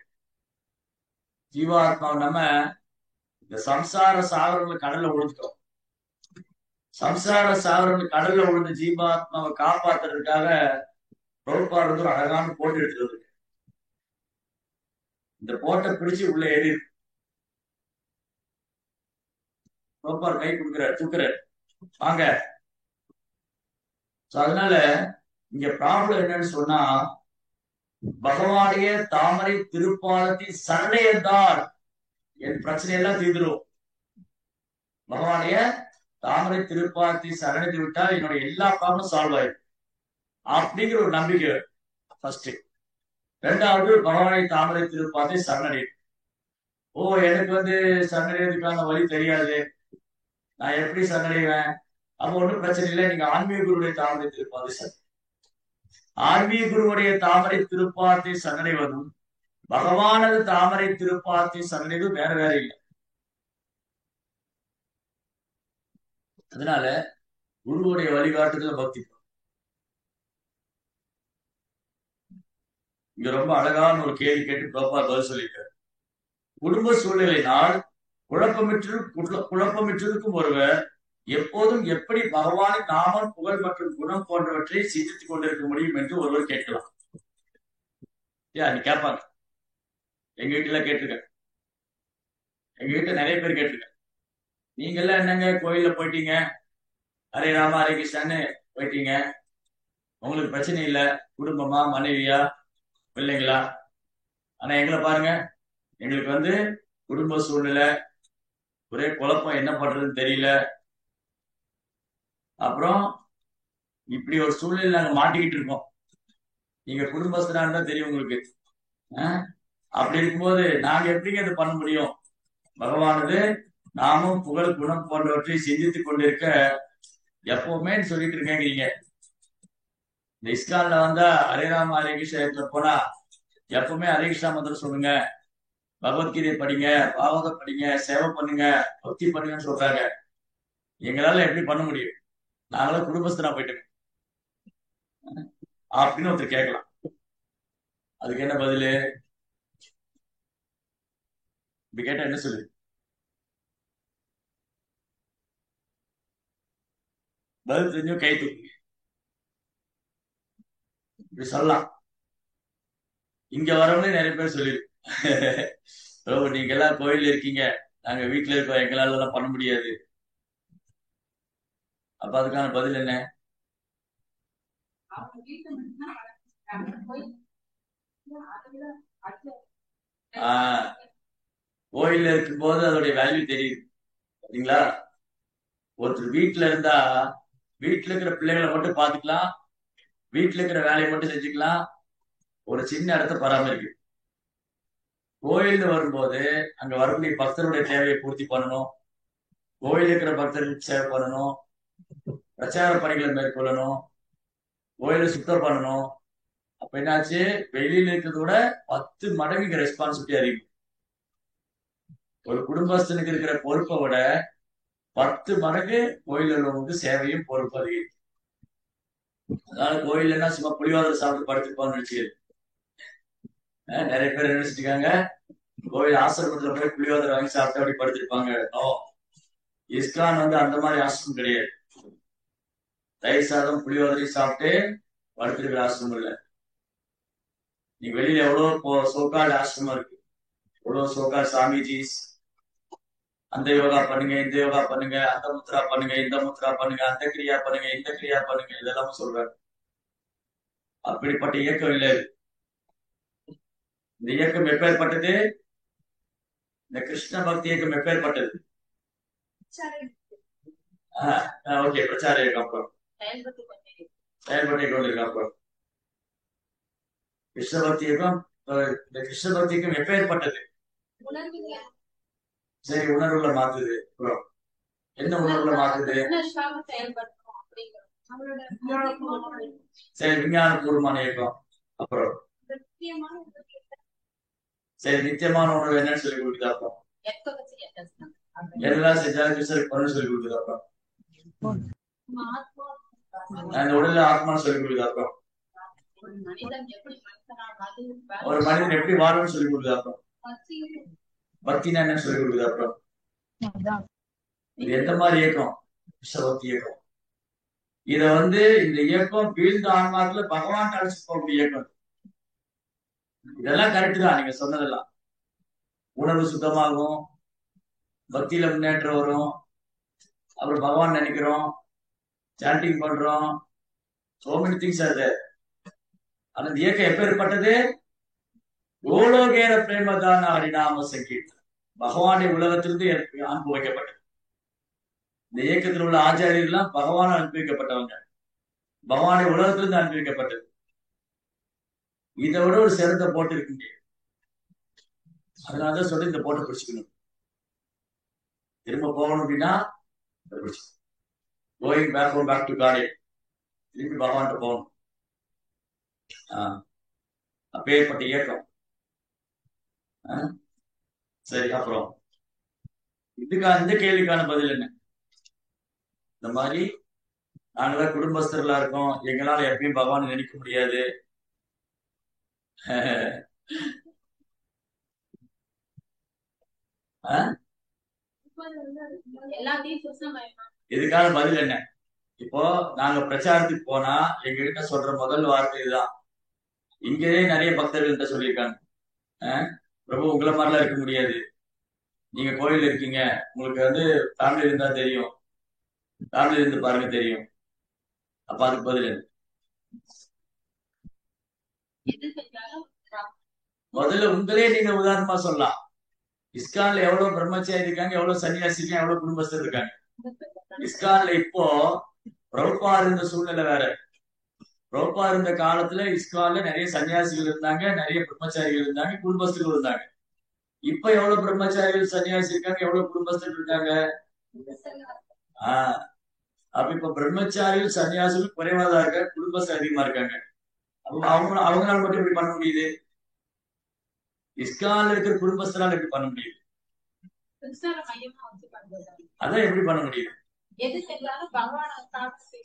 ஜீவாத்மா நம்ம இந்த சம்சார சாகரங்களை கடல்ல விழுந்துட்டோம். சம்சார சாகரங்கள் கடல்ல விழுந்த ஜீவாத்மாவை காப்பாத்துறதுக்காக பிரபுபாத் வந்து ஒரு அழகான போட்டு எடுத்துட்டு வந்திருக்கு. இந்த போட்டை பிடிச்சு உள்ள ஏறி பிரபுபாத் கை கொடுக்கிறார், தூக்குறார், வாங்க. அதனால இங்க ப்ராப்ளம் என்னன்னு சொன்னா, பகவானுடைய தாமரை திருப்பாதத்தின் சரணையர்தான் என் பிரச்சனை எல்லாம் தீர்ந்துடும். பகவானுடைய தாமரை திருப்பாதத்தை சரணைந்து விட்டா என்னோட எல்லா ப்ராப்ளம் சால்வ் ஆயிடும் அப்படிங்கிற ஒரு நம்பிக்கை ஃபர்ஸ்ட். ரெண்டாவது, பகவானை தாமரை திருப்பாதை சரணடை. ஓ, எனக்கு வந்து சரணடைறதுக்கான வழி தெரியாது, நான் எப்படி சரணடைவேன்? அப்ப ஒன்றும் பிரச்சனை இல்லை, நீங்க ஆன்மீக குருவுடைய தாமரை திருப்பாதை சரண். ஆன்மீக குருவுடைய தாமரை திருப்பாத்தை சரணடைவதும் பகவானது தாமரை திருப்பாத்தை சரணடைவதும் வேற வேற இல்லை. அதனால குருவுடைய வழிகாட்டுதல பக்தி. இங்க ரொம்ப அழகான ஒரு கேள்வி கேட்டு பிரபுபாத் பதில் சொல்லியிருக்காரு. குடும்ப சூழ்நிலையினால் குழப்பமிற்றிருக்கும் ஒருவர் எப்போதும் எப்படி பகவானின் நாமம், புகழ் மற்றும் குணம் போன்றவற்றை சிந்தித்துக் கொண்டிருக்க முடியும் என்று ஒருவர் கேட்கலாம். நீ கேட்பாங்க, எங்க வீட்டுல கேட்டிருக்க, எங்க வீட்டுல நிறைய பேர் கேட்டிருக்க. நீங்க எல்லாம் என்னங்க கோயில்ல போயிட்டீங்க, ஹரே ராமா ஹரே கிருஷ்ணன்னு போயிட்டீங்க, உங்களுக்கு பிரச்சனை இல்லை, குடும்பமா மனைவியா பிள்ளைங்களா? ஆனா எங்களை பாருங்க, எங்களுக்கு வந்து குடும்ப சூழ்நிலை ஒரே குழப்பம், என்ன பண்றதுன்னு தெரியல. அப்புறம் இப்படி ஒரு சூழ்நிலை நாங்க மாட்டிக்கிட்டு இருக்கோம். நீங்க குடும்பஸ்தனா இருந்தா தெரியும் உங்களுக்கு. அப்படி இருக்கும்போது நாங்க எப்படிங்க இதை பண்ண முடியும்? பகவானது நாமும் புகழ் குணம் போன்றவற்றை சிந்தித்துக் கொண்டிருக்க எப்பவுமே சொல்லிட்டு இருக்கேங்க. நீங்க இந்த இஸ்கான்ல வந்தா ஹரே ராம ஹரே கிருஷ்ண போனா எப்பவுமே ஹரே கிருஷ்ணா மந்திரம் சொல்லுங்க, பகவத்கீதை படிங்க, பாகவத படிங்க, சேவை பண்ணுங்க, பக்தி பண்ணுங்கன்னு சொல்றாங்க. எங்களால எப்படி பண்ண முடியும்? நாங்களும் குடும்பஸ்தனா போயிட்டு அப்படின்னு ஒருத்தர் கேட்கலாம். அதுக்கு என்ன பதிலு? இப்படி கேட்டா என்ன சொல்லு? பதில் தெரிஞ்சும் கை தூக்குங்க, இப்படி சொல்லலாம். இங்க வரவங்களே நிறைய பேர் சொல்லிடு, நீங்க எல்லாம் கோயில்ல இருக்கீங்க, நாங்க வீட்டுல இருக்கோம், எங்களால எல்லாம் பண்ண முடியாது. அப்ப அதுக்கான பதில் என்ன? கோயில்ல இருக்கும் போது அதோடைய வேல்யூ தெரியுது, சரிங்களா? ஒருத்தர் வீட்டுல இருந்தா வீட்டுல இருக்கிற பிள்ளைகளை மட்டும் பாத்துக்கலாம், வீட்டுல இருக்கிற வேலையை மட்டும் செஞ்சுக்கலாம், ஒரு சின்ன இடத்த பராமரிக்கு. கோயில்னு வரும்போது அங்க வரக்கூடிய பக்தருடைய தேவையை பூர்த்தி பண்ணணும், கோயில் இருக்கிற பக்தர்களுக்கு சேவை பண்ணணும், பிரச்சார பணிகளை மேற்கொள்ளணும், கோயிலை சுத்தம் பண்ணணும். அப்ப என்னாச்சு, வெளியில இருக்கிறத விட 10 மடங்கு ரெஸ்பான்சிபிலிட்டி அதிகம். ஒரு குடும்பஸ்தனுக்கு இருக்கிற பொறுப்பை விட 10 மடங்கு கோயில் உள்ளவங்களுக்கு சேவையும் பொறுப்பு அதிகம். அதனால கோயில்னா சும்மா புளியோதரை சாப்பிட்டு படுத்துப்பான்னு நினைச்சு நிறைய பேர் நினைச்சிருக்காங்க, கோயில் ஆசிரமத்துல போய் புளியோதரை வாங்கி சாப்பிட்டு அப்படி படுத்திருப்பாங்க. இஸ்கான் வந்து அந்த மாதிரி ஆசிரமம் கிடையாது. தயிர் சாதம் புளியோதரை சாப்பிட்டு படுத்திருக்கிற ஆசிரமம் இல்லை. நீ வெளியில எவ்வளவு சோகால் ஆசிரமம் இருக்கு, எவ்வளவு சோகால் சாமிஜிஸ், அந்த யோகா பண்ணுங்க, இந்த யோகா பண்ணுங்க, அந்த முத்ரா பண்ணுங்க, இந்த முத்ரா பண்ணுங்க, அந்த கிரியா பண்ணுங்க, இந்த கிரியா பண்ணுங்க, இதெல்லாம் சொல்றாங்க. அப்படிப்பட்ட இயக்கம் இல்லை. இந்த இயக்கம் எப்பேற்பட்டது? இந்த கிருஷ்ண பக்தி இயக்கம் எப்பேற்பட்டது? ஓகே, பிரச்சார இயக்கம். அப்புறம் செயல்பட்டு கொண்டிருக்க. அப்புறம் கிருஷ்ண பக்தி இயக்கம், இந்த கிருஷ்ண பக்தி இயக்கம் எப்பேற்பட்டது? சரி, உணர்வுல மாத்துது. அப்புறம் என்ன உணர்வுல மாத்துது? சரி, விஞ்ஞான பூர்வமான இயக்கம். அப்புறம் சரி, நித்தியமான உணர்வு என்னன்னு சொல்லி கொடுக்குது. அப்புறம் எல்லாம் செஞ்சாலும் கிருஷ்ணருக்கு பண்ணு சொல்லி கொடுக்குது. அப்புறம் அந்த உடல்ல ஆத்மான்னு சொல்லி கொடுக்குது. அப்புறம் ஒரு மனிதன் எப்படி வாழணும்னு சொல்லி கொடுக்குது. அப்புறம் பக்தினா என்னன்னு சொல்லி கொடுக்குது. அப்புறம் இது எந்த மாதிரி இயக்கம்? கிருஷ்ணபக்தி இயக்கம். இத இந்த இயக்கம் வீழ்ந்த ஆன்மாக்குல பகவான் அழைச்சு போகக்கூடிய இயக்கம். இதெல்லாம் கரெக்ட் தான், நீங்க சொன்னதெல்லாம். உணர்வு சுத்தமாகும், பக்தியில முன்னேற்றம் வரும், அப்புறம் பகவான் நினைக்கிறோம், சாண்டிங் பண்றோம், சோ மெனி திங்ஸ் அது. ஆனா இந்த இயக்கம் எப்பேற்பட்டது? கோலோகேர பிரேமதான ஹரிநாம சங்கீர்த்தம். பகவானுடைய உலகத்திலிருந்து அனுப்பி வைக்கப்பட்டது. இந்த இயக்கத்தில் உள்ள ஆச்சாரியர்கள்லாம் பகவான் அனுப்பி வைக்கப்பட்டவங்க, பகவானுடைய உலகத்திலிருந்து அனுப்பி வைக்கப்பட்டது. இதை விட ஒரு சிறந்த போட்டு இருக்கு முடியாது. அதனாலதான் சொல்லி இந்த போட்டை பிடிச்சிக்கணும். திரும்ப போகணும் அப்படின்னா கோயிங் பேக் டு காட், திரும்பி பகவான்கிட்ட போகணும். அப்பேற்பட்ட இயக்கம். சரி, அப்புறம் இந்த கேள்விக்கான பதில் என்ன? இந்த மாதிரி நாங்களாம் குடும்பஸ்தர்களா இருக்கோம், எங்களால எப்பயும் பகவான் நினைக்க முடியாது. இதுக்கான பதில் என்ன? இப்போ நாங்க பிரச்சாரத்துக்கு போனா எங்க கிட்ட சொல்ற முதல் வார்த்தை இதுதான். இங்கேயே நிறைய பக்தர்கள்ட்ட சொல்லியிருக்காங்க, பிரபு உங்களை மாதிரிலாம் இருக்க முடியாது, நீங்க கோயில் இருக்கீங்க, உங்களுக்கு ஃபேமிலி இருந்தா தெரியும், ஃபேமிலி இருந்து பாருங்க தெரியும். அப்ப அதுக்கு பதில் என்ன? முதல்ல உங்களே நீங்க உதாரணமா சொல்லலாம். இஸ்கான்ல எவ்வளவு பிரம்மச்சாரி இருக்காங்க, எவ்வளவு சன்னியாசி இருக்காங்க, எவ்வளவு குடும்பஸ்தர் இருக்காங்க. இஸ்கான்ல இப்போ பிரபுபா இருந்த சூழ்நிலை வேற. பிரபுபா இருந்த காலத்துல இஸ்கான்ல நிறைய சன்னியாசிகள் இருந்தாங்க, நிறைய பிரம்மச்சாரிகள் இருந்தாங்க, குடும்பஸ்தர்கள் இருந்தாங்க. இப்ப எவ்வளவு பிரம்மச்சாரிகள் சன்னியாசி இருக்காங்க, எவ்வளவு குடும்பஸ்தர்கள் இருக்காங்க? அப்ப இப்ப பிரம்மச்சாரிகள் சன்னியாசிகள் குறைவாதான் இருக்காங்க, குடும்பஸ்தர் அதிகமா இருக்காங்க. அவங்களால மட்டும் எப்படி பண்ண முடியுது? இஸ்கான்ல இருக்கிற குடும்பஸ்தரால் எப்படி பண்ண முடியுது? அதான் எப்படி பண்ண முடியுது?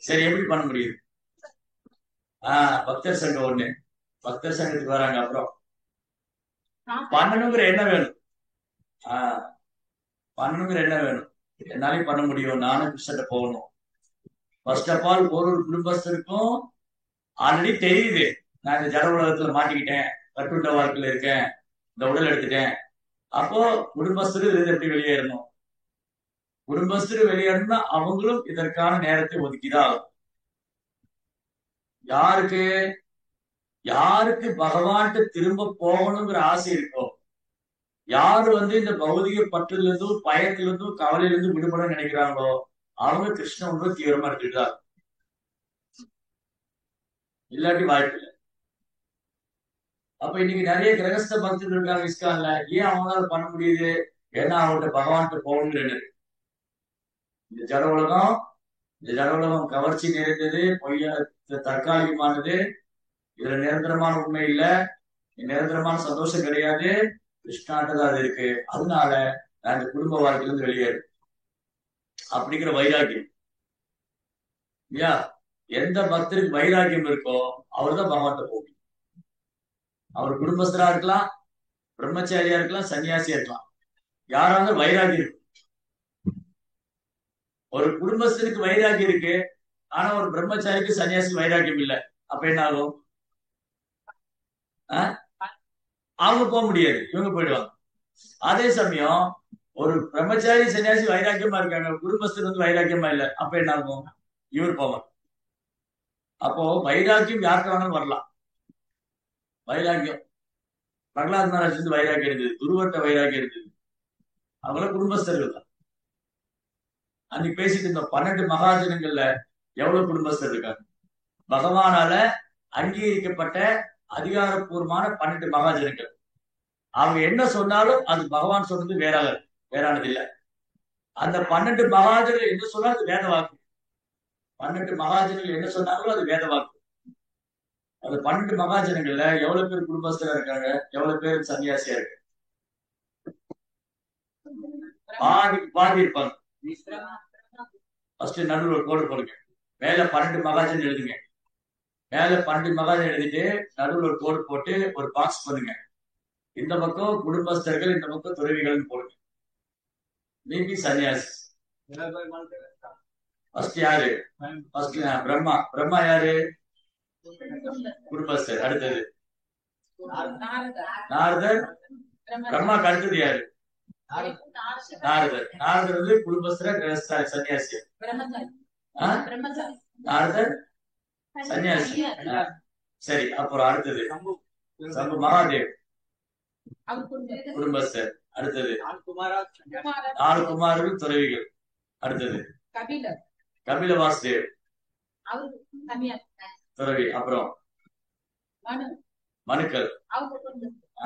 சரி, எப்படி பண்ண முடியுது? பக்தர் சங்கம் ஒண்ணு, பக்தர் சங்கத்துக்கு வராங்க. அப்புறம் பண்ணணுங்கிற என்ன வேணும்? பண்ணணுங்கிற என்ன வேணும்? என்னாலையும் பண்ண முடியும், நானும் கிருஷ்ணட்ட போகணும். ஃபர்ஸ்ட் ஆஃப் ஆல் ஒரு குடும்பஸ்தருக்கும் ஆல்ரெடி தெரியுது, நான் இந்த ஜட உலகத்துல மாட்டிக்கிட்டேன், கட்டுண்ட வாழ்க்கையில இருக்கேன், இந்த உடல் எடுத்துட்டேன். அப்போ குடும்பஸ்தர் இது எப்படி வெளியேறணும்? குடும்பஸ்தர் வெளியேறணும்னா அவங்களும் இதற்கான நேரத்தை ஒதுக்கிதான். யாருக்கு யாருக்கு பகவான்கிட்ட திரும்ப போகணுங்கிற ஆசை இருக்கோ, யாரு இந்த பௌதிக பற்றுல இருந்தும் பயத்துல இருந்தும் கவலையில இருந்து விடுபட நினைக்கிறாங்களோ, அவங்க கிருஷ்ண தீவிரமா எடுத்துக்கிட்டார். இல்லாட்டி வாய்ப்பு இல்லை. அப்ப இன்னைக்கு நிறைய கிரகஸ்த பக்தர்கள் இருக்காங்க இஸ்கான்ல. ஏன் அவங்களால பண்ண முடியுது? ஏன்னா அவங்கள்ட்ட பகவான்கிட்ட போகணும்னு. இந்த ஜட உலகம் கவர்ச்சி நிறைந்தது, பொய்யா தற்காலிகமானது. இதுல நிரந்தரமான உண்மை இல்ல, நிரந்தரமான சந்தோஷம் கிடையாது. கிருஷ்ணாட்டதான் அது இருக்கு. அதனால நான் இந்த குடும்ப வாழ்க்கையில இருந்து வெளியேறு அப்படிங்கிற வைராக்கியம். இல்லையா? எந்த பக்தருக்கு வைராக்கியம் இருக்கோ அவர் தான் பகவான்கிட்ட போகும். அவர் குடும்பஸ்தரா இருக்கலாம், பிரம்மச்சாரியா இருக்கலாம், சன்னியாசியா இருக்கலாம், யாராவது வைராகி இருக்கும். ஒரு குடும்பஸ்தருக்கு வைராகி இருக்கு, ஆனா ஒரு பிரம்மச்சாரிக்கு சன்னியாசிக்கு வைராக்கியம் இல்லை. அப்ப என்ன ஆகும்? அவங்க போக முடியாது, இவங்க போயிடுவாங்க. அதே சமயம் ஒரு பிரம்மச்சாரி சன்னியாசி வைராக்கியமா இருக்காங்க, குடும்பஸ்தர் வைராக்கியமா இல்லை. அப்ப என்ன ஆகும்? இவர் போவாங்க. அப்போ வைராக்கியம் யாருக்கு வேணாலும் வரலாம். வைராக்கியம் பிரகலாத் மகாராஜ் வைராக்கியம் இருந்தது, துருவட்ட வைராக்கியம் இருந்தது. அவங்கள குடும்பஸ்தர்கள் தான். அன்னைக்கு பேசிட்டு இருந்த 12 மகாஜனங்கள்ல எவ்வளவு குடும்பஸ்தர் இருக்காங்க? பகவானால அங்கீகரிக்கப்பட்ட அதிகாரப்பூர்வமான 12 மகாஜனங்கள். அவங்க என்ன சொன்னாலும் அது பகவான் சொன்னது வேறானது இல்ல. அந்த 12 மகாஜர்கள் என்ன சொன்னாலும் அது வேத வாக்கு. 12 மகாஜனங்கள் என்ன சொன்னாலும் அது வேத வாக்கு. அந்த 12 மகாஜனங்கள்ல எவ்வளவு பேர் குடும்பஸ்தரா இருக்காங்க, எவ்வளவு பேர் சன்னியாசியா இருக்கு? பாதி இருப்பாங்க. ஃபர்ஸ்ட் நடுவில் ஒரு கோடு போடுங்க. மேல 12 மகாஜன் எழுதுங்க. மேல 12 மகாஜன் எழுதிட்டு நடுவில் ஒரு கோடு போட்டு ஒரு பாக்ஸ் பண்ணுங்க. இந்த பக்கம் குடும்பஸ்தர்கள், இந்த பக்கம் துறவிகள் போடுங்க. நீங்க சன்னியாசி. ஃபர்ஸ்ட் யாரு? ஃபர்ஸ்ட் பிரம்மா யாரு? குடும்பஸ்தர். அடுத்தது நாரதர். பிரம்மாக்கு அடுத்தது யாரு? நாரதர் வந்து குடும்பஸ்தர சன்னியாசி. நாரதர் சன்னியாசி. சரி, அப்புறம் அடுத்தது சம்பு மகாதேவ் குடும்பஸ்தர். அடுத்தது 4 குமாரர்கள் துறவிகள். அடுத்தது கபில வாசுதேவ் துறவி. அப்புறம் மனுக்கள்.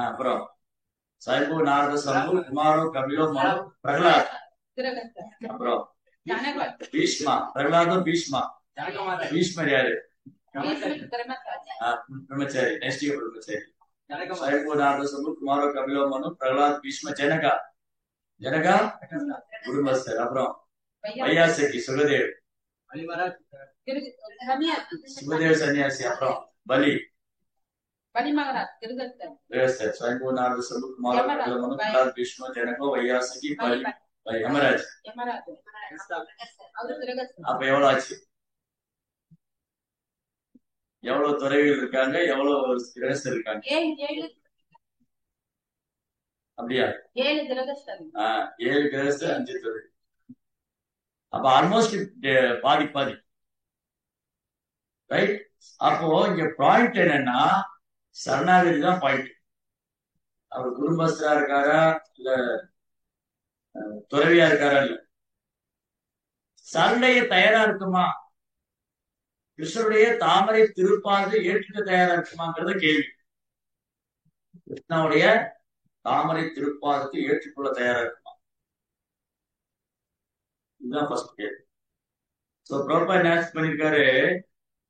அப்புறம் சைபு, நாரத, சம்பு, குமாரோ, கபிலோ, மனு, பிரகலாத். அப்புறம் பீஷ்மா. பிரகலாதம் பீஷ்மா. பீஷ்மர் யாரு? பிரம்மச்சாரி. நைஷ்டிக பிரம்மச்சாரி. சைபு, நாரத, சம்பு, குமாரோ, கபிலோ, மனு, பிரகலாத், பீஷ்ம, ஜனகா. குடும்பஸ்தர். அப்புறம் வையாசகி, சுகதேவ் சன்னியாசி. அப்புறம் பலி சைபு, நாரத, சம்பு, குமாரோ, கபிலோ, மனு, பிரகலாத், பீஷ்ம, ஜனகோ, வையாசகி, பலி, யமராஜ். அப்ப எவ்வளவு ஆச்சு? எவ்வளவு துறைகள் இருக்காங்க, எவ்வளவு கிரகஸ்தர் இருக்காங்க? அப்படியா? 7 கிரகஸ்தர், 5 துறை. அப்ப ஆல்மோஸ்ட் பாதி. ரைட்? அப்போ இங்க பாயிண்ட் என்னன்னா, சரணாகதி தான் பாயிண்ட். அவர் குடும்பஸ்தரா இருக்காரா இல்ல துறவியா இருக்காரா இல்ல, சரணைய தயாரா இருக்குமா, கிருஷ்ணனுடைய தாமரை திருப்பாது ஏற்றுக்க தயாரா இருக்குமாங்கிறத கேள்வி. கிருஷ்ணனுடைய தாமரை திருப்பாதத்தை ஏற்றுக்கொள்ள தயாரா இருக்குமா, இதுதான் ஃபர்ஸ்ட் கேள்வி. சோ ப்ரோபா என்ன பண்ணிருக்காரு,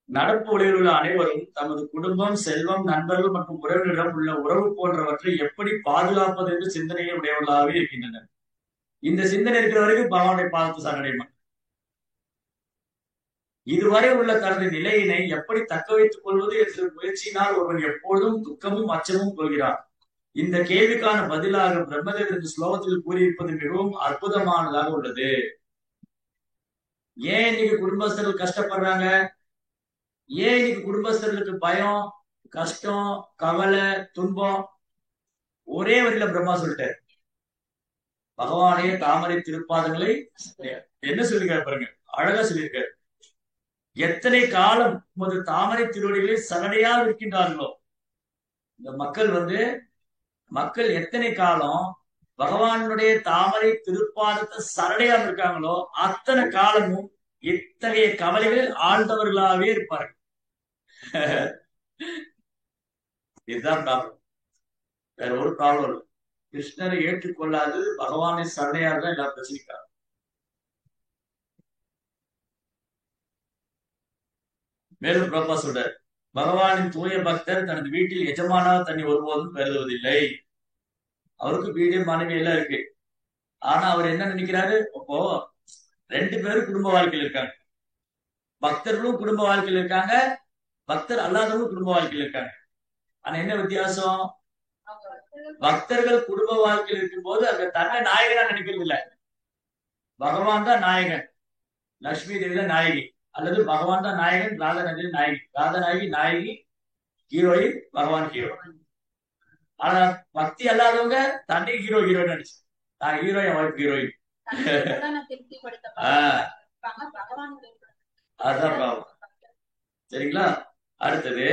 நடப்பு உலகில் உள்ள அனைவரும் தமது குடும்பம், செல்வம், நண்பர்கள் மற்றும் உறவினரிடம் உள்ள உறவு போன்றவற்றை எப்படி பாதுகாப்பது என்று சிந்தனையை உடையவர்களாகவே இருக்கின்றனர். இந்த சிந்தனை இருக்கிற வரைக்கும் பகவானுடைய பாதத்தை சரணடைமா. இதுவரை உள்ள தனது நிலையினை எப்படி தக்க வைத்துக் கொள்வது என்ற முயற்சியினால் ஒருவன் எப்பொழுதும் துக்கமும் அச்சமும் கொள்கிறான். இந்த கேள்விக்கான பதிலாக பிரம்மதேவர் இந்த ஸ்லோகத்தில் கூறியிருப்பது மிகவும் அற்புதமானதாக உள்ளது. ஏன் இன்னைக்கு குடும்பஸ்தர்கள் கஷ்டப்படுறாங்க, ஏன் இன்னைக்கு குடும்பஸ்தர்களுக்கு பயம், கஷ்டம், கவலை, துன்பம்? ஒரே வரியில பிரம்மா சொல்லிட்டாரு, பகவானே தாமரை திருப்பாதங்களை என்ன சொல்லிருக்காரு பாருங்க, அழகா சொல்லியிருக்காரு. எத்தனை காலம் உமது தாமரை திருவடிகளை சரணையாக இருக்கின்றார்களோ, இந்த மக்கள் எத்தனை காலம் பகவானுடைய தாமரை திருப்பாதத்தை சரணையாக இருக்காங்களோ அத்தனை காலமும் இத்தகைய கவலைகளில் ஆழ்ந்தவர்களாகவே இருப்பார்கள். இதுதான் ப்ராப்ளம், வேற ஒரு ப்ராப்ளம் இல்லை. கிருஷ்ணரை ஏற்றுக்கொள்ளாது பகவானை சரணையாக தான் எல்லா பிரச்சனைக்காக. மேலும் பிரபா சொல்றார், பகவானின் தூய பக்தர் தனது வீட்டில் எஜமானாக தன்னை ஒருபோதும் கருதுவதில்லை. அவருக்கு வீடு, மனைவி எல்லாம் இருக்கு. ஆனா அவர் என்ன நினைக்கிறாரு, அப்போ 2 பேரும் குடும்ப வாழ்க்கையில் இருக்காங்க. பக்தர்களும் குடும்ப வாழ்க்கையில் இருக்காங்க, பக்தர் அல்லாதவங்களும் குடும்ப வாழ்க்கையில் இருக்காங்க. ஆனா என்ன வித்தியாசம், பக்தர்கள் குடும்ப வாழ்க்கையில் இருக்கும் போது அங்க தன்னை நாயகனா நினைக்கிறது இல்ல, பகவான் தான் நாயகன், லட்சுமி தேவி தான் நாயகி, அல்லது பகவான் தான் நாயகன், ராதா நாயகி, ஹீரோயின், பகவான் ஹீரோ. ஆனா பக்தி அல்லாதவங்க தன்னை ஹீரோயின் நினைச்சு, நான் ஹீரோ, என் ஒய்ஃப் ஹீரோயின். அதுதான் பாவம். சரிங்களா? அடுத்தது,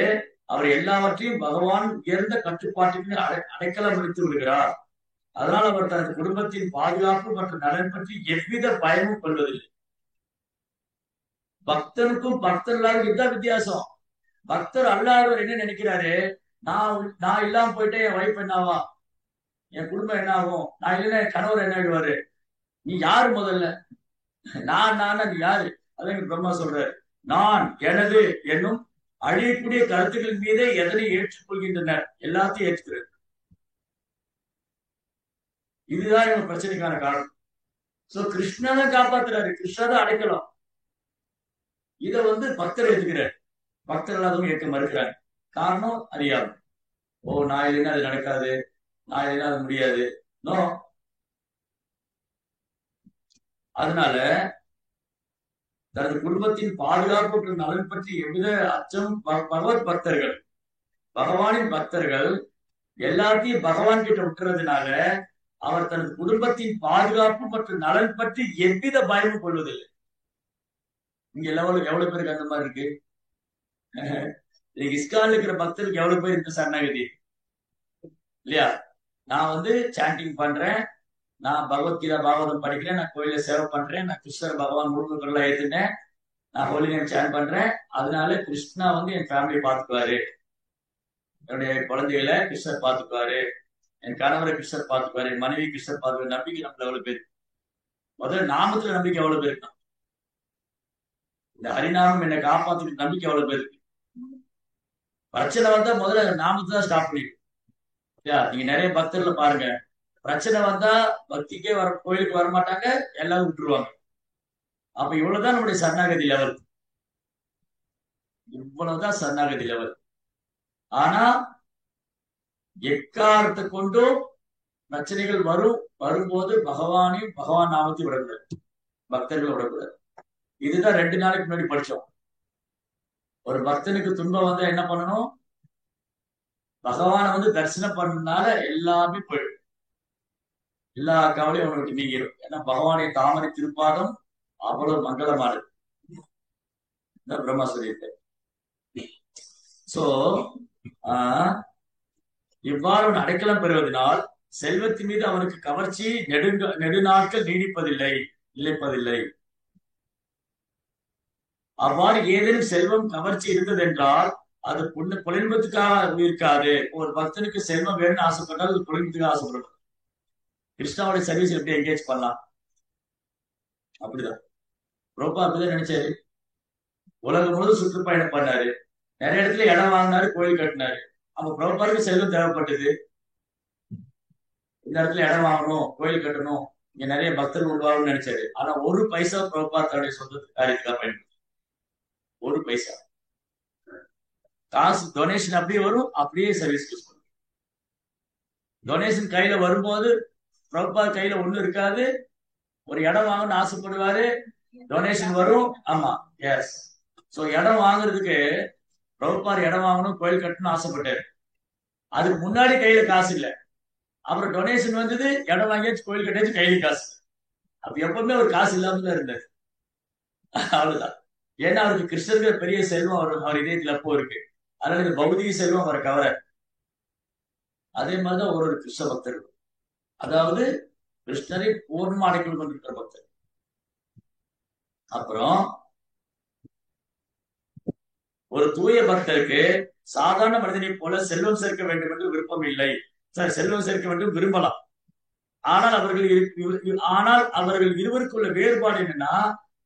அவர் எல்லாவற்றையும் பகவான் உயர்ந்த கட்டுப்பாட்டுக்கு அடைக்கலம் விடுத்து விடுகிறார். அதனால் அவர் தனது குடும்பத்தின் பாதுகாப்பு மற்றும் நலன் பற்றி எவ்வித பயமும் கொள்வதில்லை. பக்தனுக்கும் பக்தர் இல்லாத இதுதான் வித்தியாசம். பக்தர் அல்லாதவர் என்ன நினைக்கிறாரு, நான் இல்லாம போயிட்டே என் வைஃப் என்ன ஆவா, என் குடும்பம் என்ன ஆகும், நான் இல்லைன்னா என் கணவர் என்ன ஆயிடுவாரு, நீ யாரு முதல்ல, நான் நீ யாரு. அதான் பிரம்மா சொல்றாரு, நான் எனது என்னும் அழியக்கூடிய கருத்துக்கள் மீதே எதனை ஏற்றுக்கொள்கின்றனர், எல்லாத்தையும் ஏற்றுக்கிறது. இதுதான் இவங்க பிரச்சனைக்கான காரணம். சோ கிருஷ்ணனை காப்பாத்துறாரு, கிருஷ்ணதான் அடைக்கலாம். இத பக்தர் ஏத்துக்கிறார், பக்தர் இல்லாதவங்க ஏற்க மறுக்கிறாங்க. காரணம் அறியாது. ஓ நான் இல்லைன்னா அது நடக்காது, நான் இல்லைன்னா அது முடியாது. நோ. அதனால தனது குடும்பத்தின் பாதுகாப்பு மற்றும் நலன் பற்றி எவ்வித அச்சம் பகவத் பக்தர்கள், பகவானின் பக்தர்கள் எல்லாத்தையும் பகவான் கிட்ட விட்டுறதுனால அவர் தனது குடும்பத்தின் பாதுகாப்பு மற்றும் நலன் பற்றி எவ்வித பயமும் கொள்வதில்லை. இங்க எவ்வளவு பேருக்கு அந்த மாதிரி இருக்கு? இஸ்கான்ல இருக்கிற பக்தருக்கு எவ்வளவு பேர் இந்த சரணாகதி இல்லையா? நான் சாண்டிங் பண்றேன், நான் பகவத்கீதா பாகவதம் படிக்கிறேன், நான் கோயில சேவை பண்றேன், நான் கிருஷ்ணர் பகவான் முருகன் ஏத்துனேன், நான் ஹோலி நேம் சேன் பண்றேன், அதனால கிருஷ்ணா என் ஃபேமிலியை பாத்துக்குவாரு, என்னுடைய குழந்தைகளை கிருஷ்ணர் பாத்துக்குவாரு, என் கணவரை கிருஷ்ணர் பாத்துக்குவாரு, என் மனைவி கிருஷ்ணர் பாத்துக்குவாரு. நம்பிக்கை நம்மள எவ்வளவு பேர்? முதல்ல நாமத்துல நம்பிக்கை எவ்வளவு பேர் இருக்கணும்? இந்த ஹரிநாமம் என்னை காப்பாத்துக்கு நம்பிக்கை எவ்வளவு பேர் இருக்கு? பிரச்சனை வந்தா முதல்ல நாமத்தை தான் ஸ்டாப் பண்ணிடும். நீங்க நிறைய பக்தர்ல பாருங்க, பிரச்சனை வந்தா பக்திக்கே கோயிலுக்கு வரமாட்டாங்க, எல்லாரும் விட்டுருவாங்க. அப்ப இவ்வளவுதான் நம்முடைய சரணாகதி லெவல், இவ்வளவுதான் சரணாகதி லெவல். ஆனா எக்காரத்தை கொண்டும் பிரச்சனைகள் வரும்போது பகவானையும் பகவான் நாமத்தையும் விடக்கூடாது, பக்தர்கள் விடக்கூடாது. இதுதான் 2 நாளைக்கு முன்னாடி படிச்சோம். ஒரு பக்தனுக்கு துன்பம் வந்தா என்ன பண்ணணும்? பகவானை தரிசனம் பண்ணனால எல்லாமே போயிடும், எல்லா கவலையும் அவனுக்கு நீங்கிடும். ஏன்னா பகவானை தாமரை திருப்பாதம் அவ்வளவு மங்களமானது, பிரம்மா சொல்லியிருக்க. சோ இவ்வாறு அடைக்கலம் பெறுவதனால் செல்வத்தின் மீது அவனுக்கு கவர்ச்சி நெடுநாட்கள் நிலைப்பதில்லை. அவ்வாறு ஏதேனும் செல்வம் கவர்ச்சி இருந்தது என்றால் அது புலின்பத்துக்காக இருக்காது. ஒரு பக்தனுக்கு செல்வம் வேணும்னு ஆசைப்பட்டால் அது புலின்பத்துக்காக ஆசைப்படணும். கிருஷ்ணாவுடைய சர்வீஸ் எப்படி என்கேஜ் பண்ணலாம்? அப்படிதான் பிரபா அப்படிதான் நினைச்சாரு. உலகம் முழுவதும் சுற்றுப்பயணம் பண்ணாரு, நிறைய இடத்துல இடம் வாங்கினாரு, கோயில் கட்டினாரு. அப்ப பிரபாருக்கு செல்வம் தேவைப்பட்டது, இந்த இடத்துல இடம் வாங்கணும், கோயில் கட்டணும், இங்க நிறைய பக்தர்கள் உருவாகணும்னு நினைச்சாரு. ஆனா ஒரு பைசா பிரபா தன்னுடைய சொந்த காரியத்துக்காக பயன்படுத்த, ஒரு பைசா காசு டொனேஷன் அப்படியே வரும், அப்படியே சர்வீஸ் யூஸ் பண்ணும். டொனேஷன் கையில வரும்போது பிரபா கையில ஒண்ணு இருக்காது, ஒரு இடம் வாங்கணும்னு ஆசைப்படுவாரு, டொனேஷன் வரும். ஆமா, எஸ். சோ இடம் வாங்குறதுக்கு பிரபுபார் இடம் வாங்கணும், கோயில் கட்டணும்னு ஆசைப்பட்டாரு. அதுக்கு முன்னாடி கையில காசு இல்லை, அப்புறம் டொனேஷன் வந்தது, இடம் வாங்கியாச்சு, கோயில் கட்டியாச்சு, கையில காசு. அப்ப எப்பவுமே ஒரு காசு இல்லாம தான் இருந்தாரு. அவ்வளவுதான். ஏன்னா அவருக்கு கிருஷ்ணருக்கு பெரிய செல்வம் அவர் இதயத்துல அப்போ இருக்கு, அதனால இந்த பௌதிக செல்வம் அவரை கவர. அதே மாதிரிதான் ஒரு கிருஷ்ண பக்தர், அதாவது கிருஷ்ணரை பூர்ணமா அடைக்கல் கொண்டிருக்கிற பக்தர். அப்புறம் ஒரு தூய பக்தருக்கு சாதாரண மனிதனை போல செல்வம் சேர்க்க வேண்டும் என்று விருப்பம் இல்லை. செல்வம் சேர்க்க வேண்டும் விரும்பலாம், ஆனால் அவர்கள் இருவருக்குள்ள வேறுபாடு என்னன்னா,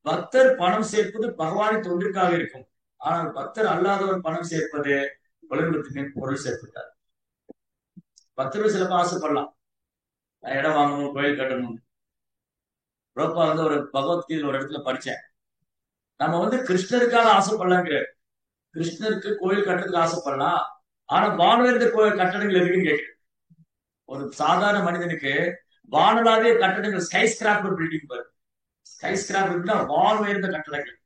பக்தர் பணம் சேர்ப்பது பகவானின் தொண்டிற்காக இருக்கும், ஆனால் பக்தர் அல்லாதவர் பணம் சேர்ப்பது குடும்பத்தின் பொருள் சேர்த்துட்டார். பக்தர்கள் சிலப்ப ஆசைப்படலாம், இடம் வாங்கணும், கோயில் கட்டணும். ரோப்பா ஒரு பகவத்கீதையில் ஒரு இடத்துல படிச்சேன், நம்ம கிருஷ்ணருக்காக ஆசைப்படலாங்கிற, கிருஷ்ணருக்கு கோயில் கட்டுறதுக்கு ஆசைப்படலாம், ஆனா வானவேந்த கோயில் கட்டடங்கள் எதுக்குன்னு கேட்கிறேன். ஒரு சாதாரண மனிதனுக்கு வானலாவே கட்டடங்கள், ஸ்கை ஸ்கிராப்பர் பில்டிங் பாரு, ஸ்கை ஸ்கிராப்பர் வான் உயர்ந்த கட்டடங்கள்,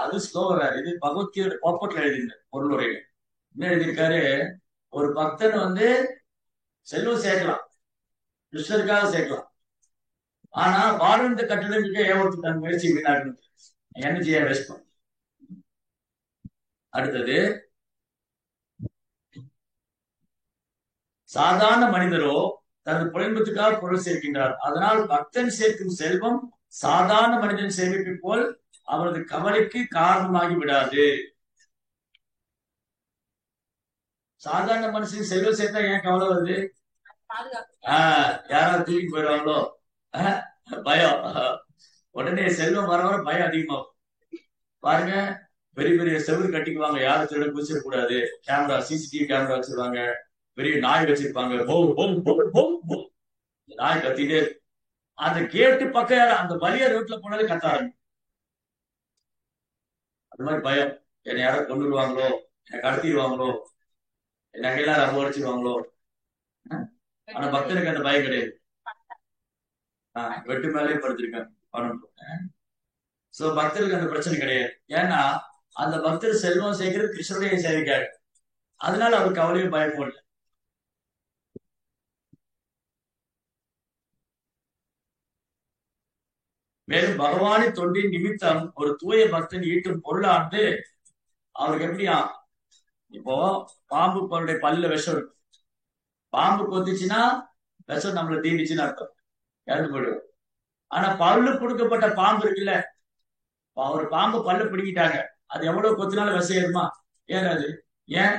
அது ஸ்லோகர். இது பகவத்கீதை பாப்பட்ல எழுதியிருந்த பொருள் உரையில என்ன எழுதியிருக்காரு, ஒரு பக்தன் செல்வம் சேர்க்கலாம், கிருஷ்ணருக்காக சேர்க்கலாம், ஆனா வாழ்ந்த கட்டடங்களுக்கு ஏவத்துக்கு தன் முயற்சி வீணாகணும், எனர்ஜியை வேஸ்ட் பண்ணும். அடுத்தது சாதாரண மனிதரோ தனது புலன்பத்துக்காக பொருள் சேர்க்கின்றார். அதனால் பக்தன் சேர்க்கும் செல்வம் சாதாரண மனிதன் சேமிப்பு போல் அவரது கவலைக்கு காரணமாகி விடாது. சாதாரண மனுஷன் செல்வம் சேர்த்தா ஏன் கவலை வருது? யாராவது தூக்கி போயிடுவாங்களோ பயம். உடனே செல்வம் வர வர பயம் அதிகமாகும். பாருங்க, பெரிய பெரிய செவுரு கட்டிக்குவாங்க, யாரும் திருட குதிச்சிடக்கூடாது. கேமரா, சிசிடிவி கேமரா வச்சிருவாங்க. பெரிய நாய் வச்சிருப்பாங்க. நாய் கத்திட்டே அந்த கேட்டு பக்கம் அந்த வழியா ரோட்ல போனாலே கத்த ஆரம்பிக்கும். அது மாதிரி பயம். என்னை யாரும் கொண்டுருவாங்களோ, என்னை கடத்திடுவாங்களோ, என் நகையெல்லாம் ரொம்ப உடைச்சிருவாங்களோ. ஆனா பக்தனுக்கு அந்த பயம் கிடையாது. வெட்டு மேலே படுத்திருக்காங்க பணம். சோ பக்தருக்கு அந்த பிரச்சனை கிடையாது. ஏன்னா அந்த பக்தர் செல்வம் சேர்க்கிறது கிருஷ்ணருடைய சேவைக்காக. அதனால அவர் கவலையும் பயப்படல. மேலும் பகவானின் தொண்டின் நிமித்தம் ஒரு தூய பக்தன் ஈட்டும் பொருளானது அவருக்கு எப்படியா, இப்போ பாம்பு பொருளுடைய பல்ல விஷம் இருக்கும். பாம்பு கொத்திச்சுன்னா விஷம் நம்மளை தீண்டிச்சுன்னு அர்த்தம், இறந்து போயிடுவோம். ஆனா பல்லு கொடுக்கப்பட்ட பாம்பு இருக்குல்ல, ஒரு பாம்பு பல்லு பிடிக்கிட்டாங்க, அது எவ்வளவு கொத்தினாலும் விஷம் ஏறுமா? ஏறாது. ஏன்?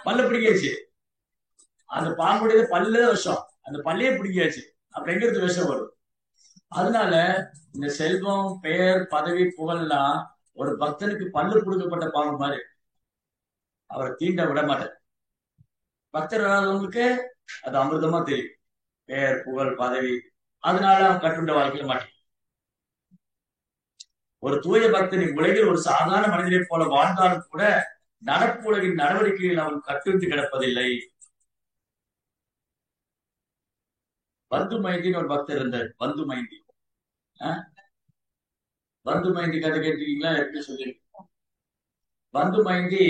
பல்லு பிடிக்காச்சு. அந்த பாம்புடைய பல்லுல விஷம், அந்த பல்லையே பிடிக்காச்சு. அப்புறம் எங்க இருந்து விஷம் வரும்? அதனால இந்த செல்வம், பெயர், பதவி, புகழ்லாம் ஒரு பக்தனுக்கு பல்லு கொடுக்கப்பட்ட பாம்பு மாதிரி, அவரை தீண்ட விட மாட்டார். பக்தர் வராதவங்களுக்கு அது அமிர்தமா தெரியும், பெயர், புகழ், பதவி. அதனால அவன் கட்டுண்ட வாழ்க்கையில மாட்டேன். ஒரு தூய பக்தனின் உலகில் ஒரு சாதாரண மனிதனை போல வாழ்ந்தாலும் கூட நடப்பு உலகின் நடவடிக்கையில் அவன் கட்டுண்டு கிடப்பதில்லை. பந்து மைந்தின்னு ஒரு பக்தர் இருந்தார். பந்து மைந்தி. பந்து மைந்தி கதை கேட்டிருக்கீங்களா? எப்படி சொல்லியிருக்கோம். பந்து மைந்தி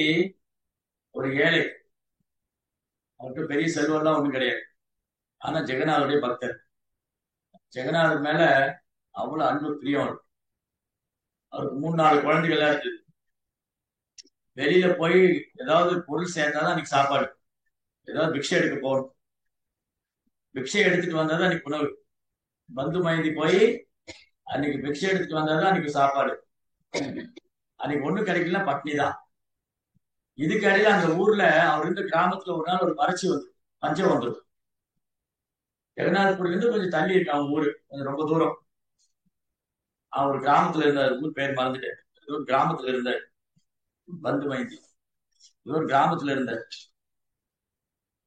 ஒரு ஏழை, அவருக்கு பெரிய செல்வம்லாம் ஒண்ணும் கிடையாது. ஆனா ஜெகநாதருடைய பக்தர். ஜெகநாதர் மேல அவ்வளவு அன்பு, பிரியம். அவருக்கு 3-4 குழந்தைகள்லாம் இருந்தது. வெளியில போய் ஏதாவது பொருள் சேர்ந்தாதான் அன்னைக்கு சாப்பாடு. ஏதாவது பிக்ஷை எடுக்க போகணும், பிக்ஷை எடுத்துட்டு வந்தாதான் அன்னைக்கு உணவு. பந்து மைந்தி போய் அன்னைக்கு பிக்ஷை எடுத்துட்டு வந்தாதான் அன்னைக்கு சாப்பாடு. அன்னைக்கு ஒண்ணும் கிடைக்கல, பட்னி தான். இதுக்கு இடையில அந்த ஊர்ல அவர் இருந்த கிராமத்துல ஒரு நாள் ஒரு வறட்சி வந்து பஞ்சம் வந்துடும். ஜெகநாதபுரில இருந்து கொஞ்சம் தள்ளி இருக்கு அவங்க ஊரு, கொஞ்சம் ரொம்ப தூரம். அவர் கிராமத்துல இருந்தார், ஊர் பேர் மறந்துட்டேன். ஏதோ ஒரு கிராமத்துல இருந்தார் பந்து மைந்தி. ஏதோ ஒரு கிராமத்துல இருந்தார்.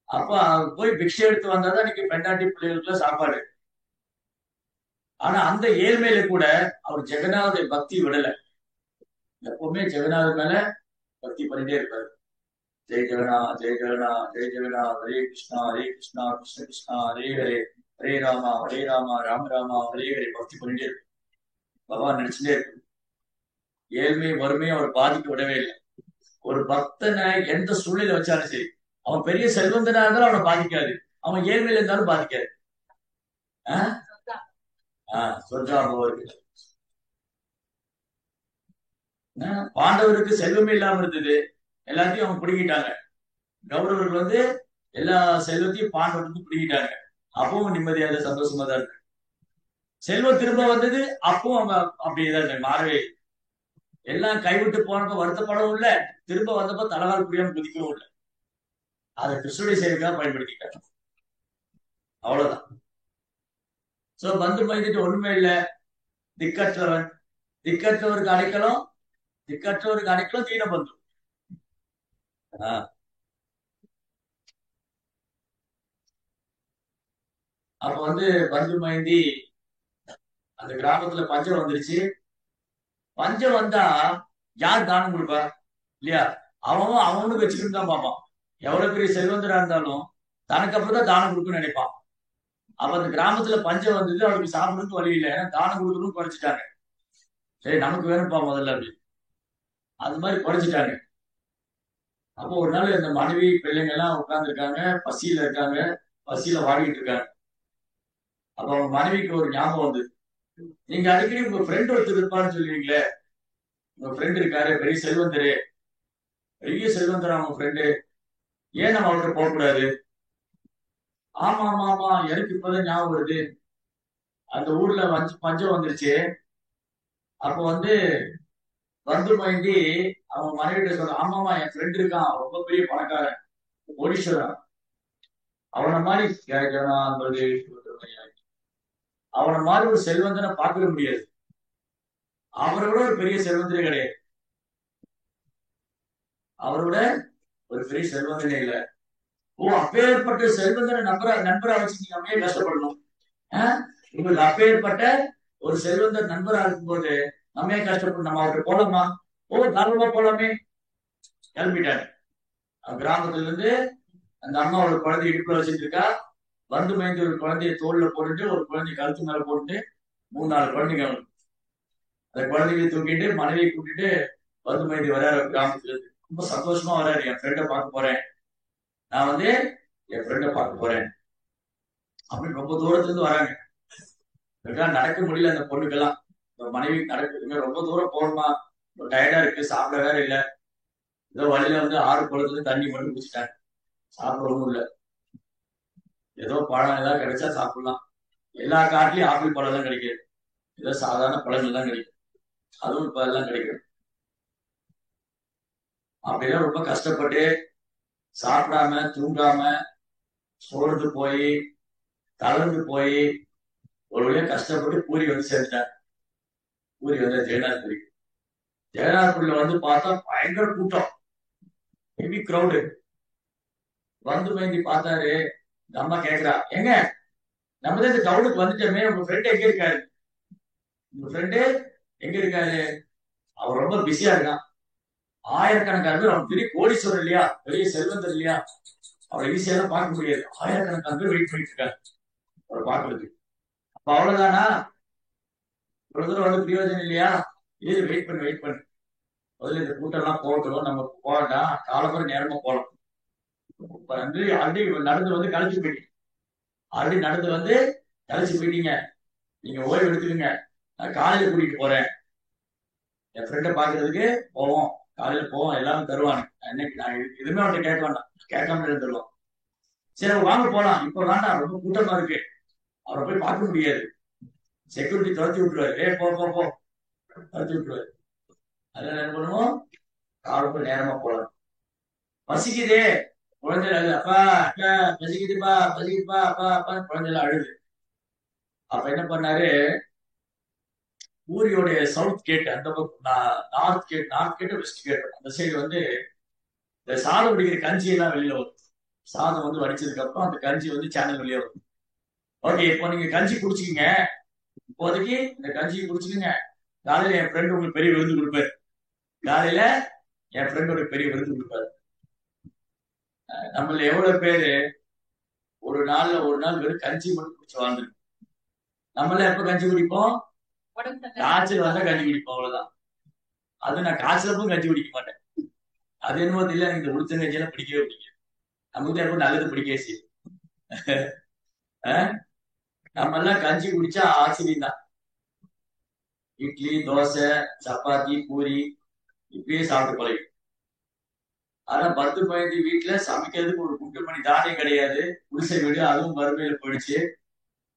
அப்ப அவர் போய் பிக்ஷை எடுத்து வந்தாதான் இன்னைக்கு பெண்டாட்டி பிள்ளைகளுக்குள்ள சாப்பாடு. ஆனா அந்த ஏழ்மையில கூட அவர் ஜெகநாத பக்தி விடல. எப்பவுமே ஜெகநாதர் மேல பக்தி பண்ணிட்டே இருப்பாரு. ஜெய் ஜெகநாத், ஜெய் ஜெகநாத், ஜெய் ஜெகநாத், ஹரே கிருஷ்ணா, ஹரே கிருஷ்ணா, கிருஷ்ண கிருஷ்ணா, ஹரே ஹரே, ஹரே ராமா, ஹரே ராமா, ராம ராமா, ஹரே ஹரே. பக்தி பண்ணிட்டே இருக்கு. பகவான் நினைச்சுட்டே இருக்கு. ஏழ்மை, வறுமையை அவர் பாதிக்க விடவே இல்லை. ஒரு பக்தனை எந்த சூழ்நிலை வச்சாலும் சரி, அவன் பெரிய செல்வந்தனா இருந்தாலும் அவனை பாதிக்காது, அவன் ஏழ்மையில இருந்தாலும் பாதிக்காது. பாண்டவருக்கு செல்வமே இல்லாம இருந்தது, எல்லாத்தையும் அவங்க பிடிக்கிட்டாங்க. கௌரவர்கள் வந்து எல்லா செல்வத்தையும் பாண்டவருக்கு பிடிக்கிட்டாங்க. அப்பவும் நிம்மதியாக சந்தோஷமா தான் இருக்கு. செல்வம் திரும்ப வந்தது, அப்பவும் அவங்க அப்படியேதான் இருக்காங்க, மாறவே. எல்லாம் கைவிட்டு போனப்ப வருத்தப்படவும் இல்லை, திரும்ப வந்தப்ப தலகால் புரியாம குதிக்கவும் இல்லை. அதை கிருஷ்ணனுடைய சேவைக்காக பயன்படுத்திட்டாங்க. அவ்வளவுதான். சோ பந்து மைந்துட்டு ஒண்ணுமே இல்லை, திக்கற்றவன். திக்கற்றவருக்கு அடைக்கலம், திக்கற்றவருக்கு அடைக்கலம் தீன பந்து. அப்ப வந்து பந்து மைந்தி அந்த கிராமத்துல பஞ்சம் வந்துருச்சு. பஞ்சம் வந்தா யார் தானம் கொடுப்பா? இல்லையா? அவனுக்கு வச்சுக்கிட்டு தான் பார்ப்பான். எவ்வளவு பெரிய செல்வந்தரா இருந்தாலும் தனக்கு அப்புறம் தான் தானம் கொடுக்கணும்னு நினைப்பான். அப்ப அந்த கிராமத்துல பஞ்சம் வந்தது, அவருக்கு சாப்பிடுறதுக்கு வழி இல்லை, ஏன்னா தானம் கொடுக்கணும்னு குறைச்சிட்டாங்க. சரி நமக்கு வேணும்ப்பா முதல்ல அப்படி, அது மாதிரி குறைச்சிட்டாங்க. அப்போ ஒரு நாள் இந்த மனைவி பிள்ளைங்க எல்லாம் உட்கார்ந்து இருக்காங்க, பசியில இருக்காங்க, பசியில வாடிக்கிட்டு இருக்காங்க. அப்ப அவங்க மனைவிக்கு ஒரு ஞாபகம் வந்து, நீங்க அடிக்கடி உங்க ஃப்ரெண்ட் ஒருத்தர் இருப்பான்னு சொல்லுவீங்களே, உங்க ஃப்ரெண்ட் இருக்காரு, பெரிய செல்வந்தரு, பெரிய செல்வந்தர் அவங்க ஃப்ரெண்டு, ஏன் நம்ம அவர்கிட்ட போகக்கூடாது? ஆமா ஆமா ஆமா, எனக்கு இப்பதான் ஞாபகம் வருது. அந்த ஊர்ல பஞ்சம் வந்துருச்சு. அப்ப வந்து வந்து மைண்டி அவன் மனைவிட்ட சொல்ற, ஆமாமா என் ஃப்ரெண்ட் இருக்கான், ரொம்ப பெரிய பணக்காரன், கோடீஸ்வரன். அவன மாதிரி அவன மாதிரி ஒரு செல்வந்தனை பார்க்க முடியாது. அவரை விட ஒரு பெரிய செல்வந்தனே கிடையாது. அவரோட ஒரு பெரிய செல்வந்தனே இல்ல. ஓ, அப்பேற்பட்ட செல்வந்தனை நண்பரா வச்சு நீங்க அப்படியே கஷ்டப்படணும். உங்களுக்கு அப்பேற்பட்ட ஒரு செல்வந்தர் நண்பரா இருக்கும்போது நம்ம ஏன் கஷ்டப்படணும்? நம்ம அவர்கிட்ட போலாமா? ஓ, தாராளமா போலாமே. கிளம்பிட்டாரு. கிராமத்துல இருந்து அந்த அம்மா ஒரு குழந்தை இடுப்புல வச்சுட்டு இருக்கா. வந்து மயந்து ஒரு குழந்தைய தோல்ல போட்டுட்டு, ஒரு குழந்தைய கழுத்து மேல போட்டுட்டு, 3 4 குழந்தைங்க அவனுக்கு. அந்த குழந்தைய தூக்கிட்டு மனைவியை கூட்டிட்டு வந்து மயந்தி வர்றாரு கிராமத்துல இருந்து. ரொம்ப சந்தோஷமா வர்றாரு. என் ஃப்ரெண்டை பார்க்க போறேன், நான் வந்து என் ஃப்ரெண்டை பார்க்க போறேன் அப்படின்னு ரொம்ப தூரத்துல இருந்து வராங்க. நடக்க முடியல அந்த பொண்ணுக்கெல்லாம். மனைவி நடக்குதுங்க, ரொம்ப தூரம் போகணுமா, டயர்டா இருக்கு, சாப்பிட வேற இல்ல. ஏதோ வழியில வந்து ஆறு குளத்துல தண்ணி மட்டும் குடிச்சிட்டாங்க. சாப்பிடவும் இல்ல. ஏதோ பழம் ஏதாவது கிடைச்சா சாப்பிடலாம். எல்லா காட்டுலயும் ஆப்பிள் பழம் தான் கிடைக்குது. ஏதோ சாதாரண பழங்கள் தான் கிடைக்கும். அதுவும் இப்ப எல்லாம் கிடைக்கும். அப்படிதான் ரொம்ப கஷ்டப்பட்டு சாப்பிடாம தூங்காம சோர்ந்து போய் தளர்ந்து போய் ஒரு வழியா கஷ்டப்பட்டு பூரி வந்து சேர்ந்துட்டார். பூரி வந்து ஜெகநாத்புரி. ஜெகநாத்புரியில வந்து பார்த்தா பயங்கர கூட்டம், ஹெவி கிரௌடு. வந்து மேந்தி பார்த்தாரு. இந்த அம்மா கேக்குறா, எங்க நம்ம தான் இந்த டவுனுக்கு வந்துட்டோமே, உங்க ஃப்ரெண்ட் எங்க இருக்காரு? உங்க ஃப்ரெண்டு எங்க இருக்காரு? அவர் ரொம்ப பிஸியா இருக்கான். ஆயிரக்கணக்கான பேர், அவன் பெரிய கோடீஸ்வரர் இல்லையா, பெரிய செல்வந்தர் இல்லையா, அவரை ஈஸியெல்லாம் பார்க்க முடியாது. ஆயிரக்கணக்கான பேர் வெயிட் பண்ணிட்டு இருக்காரு அவரை பார்க்கறதுக்கு. அப்ப அவ்வளவுதானா? ஒரு தூரம் வந்து பிரயோஜனம் இல்லையா? இது வெயிட் பண்ணு. முதல்ல இந்த கூட்டம் எல்லாம் போகட்டும், நம்ம போகலாம், காலம்பரம் நேரமா போகலாம். வந்து ஆல்ரெடி நடந்து வந்து கழிச்சு போயிட்டீங்க. ஆல்ரெடி நடந்து வந்து கழிச்சு போயிட்டீங்க. நீங்க ஓய்வு எடுத்துக்கங்க. நான் காலையில கூட்டிட்டு போறேன். என் ஃப்ரெண்டை பாக்குறதுக்கு போவோம். காலையில போவோம், எல்லாரும் தருவாங்க. இன்னைக்கு நான் எதுவுமே அவன்கிட்ட கேட்க வேண்டாம், கேட்காம தருவோம். சரி வாங்க போலாம். இப்ப வேண்டாம், ரொம்ப கூட்டமா இருக்கு, அவரை போய் பார்க்க முடியாது. செக்யூரிட்டி துரத்தி விட்டுருவாரு. போ போ போ, துரத்தி விட்டுருவாரு. அதனால என்ன பண்ணுவோம், காலம்பரம் நேரமா போலாம். பசிக்குதே, குழந்தைகள் அழுது, அப்பா அக்கா பசிக்குதுப்பா பசிக்குதுப்பா அப்பா அப்பா, குழந்தைகள் அழுது. அப்ப என்ன பண்ணாரு, ஊரியோடைய சவுத் கேட் அந்த பக்கம், நார்த் கேட் வெஸ்ட் கேட் அந்த சைடு வந்து இந்த சாதம் வடிக்கிற கஞ்சி எல்லாம் வெளியில வரும். சாதம் வந்து வடிச்சதுக்கு அப்புறம் அந்த கஞ்சி வந்து சேனல் வெளியே வரும். ஓகே, இப்போ நீங்க கஞ்சி குடிச்சுக்கீங்க, இப்போதைக்கு இந்த கஞ்சி குடிச்சுக்கீங்க. காலையில என் ஃப்ரெண்டு உங்களுக்கு பெரிய விருந்து கொடுப்பாரு. காலையில என் ஃப்ரெண்டோட பெரிய விருந்து கொடுப்பாரு. நம்மள எவ்வளவு பேரு ஒரு நாள் வெறும் கஞ்சி மட்டும் குடிச்சு வாழ்ந்துருக்கு. நம்மள எப்ப கஞ்சி குடிப்போம்? காய்ச்சல் வந்தா கஞ்சி குடிப்போம், அவ்வளவுதான். அது நான் காய்ச்சலப்பும் கஞ்சி குடிக்க மாட்டேன். அது என்னமோ தெரியல, எனக்கு இந்த உளுத்தங்க கஞ்சி எல்லாம் பிடிக்கவே பிடிக்கும். நமக்கு யாருக்கும் நல்லது பிடிக்கவே செய்யும். நம்ம எல்லாம் கஞ்சி குடிச்சா ஆச்சரியம் தான். இட்லி தோசை சப்பாத்தி பூரி இப்பயே சாப்பிட்டு பழகும். ஆனா 10 15 வீட்டுல சமைக்கிறதுக்கு ஒரு குண்டு மணி தானியம் கிடையாது. குடிசை வீடு, அதுவும் வறுமையில போயிடுச்சு.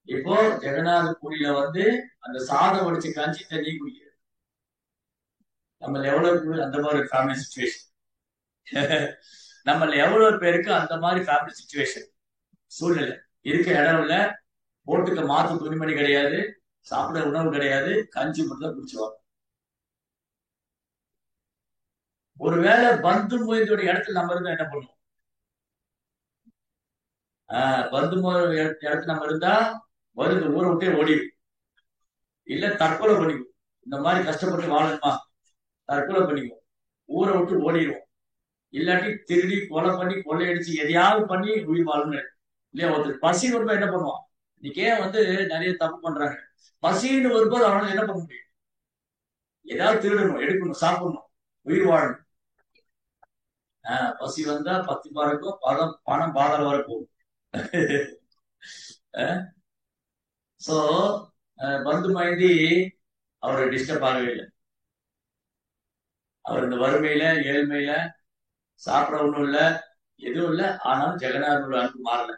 இப்போ ஜெகநாதபுரியில வந்து அந்த சாதம் வடிச்ச கஞ்சி தண்ணி குடிக்கிறது. நம்ம எவ்வளவு அந்த மாதிரி ஒரு ஃபேமிலி சுச்சுவேஷன். நம்ம எவ்வளவு பேருக்கு அந்த மாதிரி ஃபேமிலி சுச்சுவேஷன் சூழ்நிலை. இருக்க இடம் இல்ல, போட்டுக்க மாத்து துணிமணி கிடையாது, சாப்பிட உணவு கிடையாது, கஞ்சி மட்டும் தான் குடிச்சுவாங்க. ஒருவேளை பந்து மொய்தோட இடத்துல நம்ம இருந்தா என்ன பண்ணுவோம்? பந்து இடத்துல நம்ம இருந்தா வருது ஊரை விட்டே ஓடிடும். இல்ல தற்கொலை பண்ணிக்கும். இந்த மாதிரி கஷ்டப்பட்டு வாழணுமா, தற்கொலை பண்ணிக்கும், ஊரை விட்டு ஓடிடுவோம். இல்லாட்டி திருடி கொலை பண்ணி கொள்ளையடிச்சு எதையாவது பண்ணி உயிர் வாழணும் இல்லையா? ஒருத்தர் பசின்னு வரும்போது என்ன பண்ணுவான்? இன்னைக்கே வந்து நிறைய தப்பு பண்றாங்க. பசின்னு வரும்போது அவனால என்ன பண்ண முடியும்? ஏதாவது திருடணும், எடுக்கணும், சாப்பிடணும், உயிர் வாழணும். பசி வந்தா பத்தி பறக்கும், பணம் பாதாள வர போகும். சோ பந்து மைந்தி அவரை டிஸ்டர்ப் ஆகவே இல்லை. அவர் இந்த வறுமையில ஏழ்மையில சாப்பிட ஒண்ணும் இல்ல, எதுவும் இல்ல. ஆனாலும் ஜெகநாதனோட அன்பு மாறல.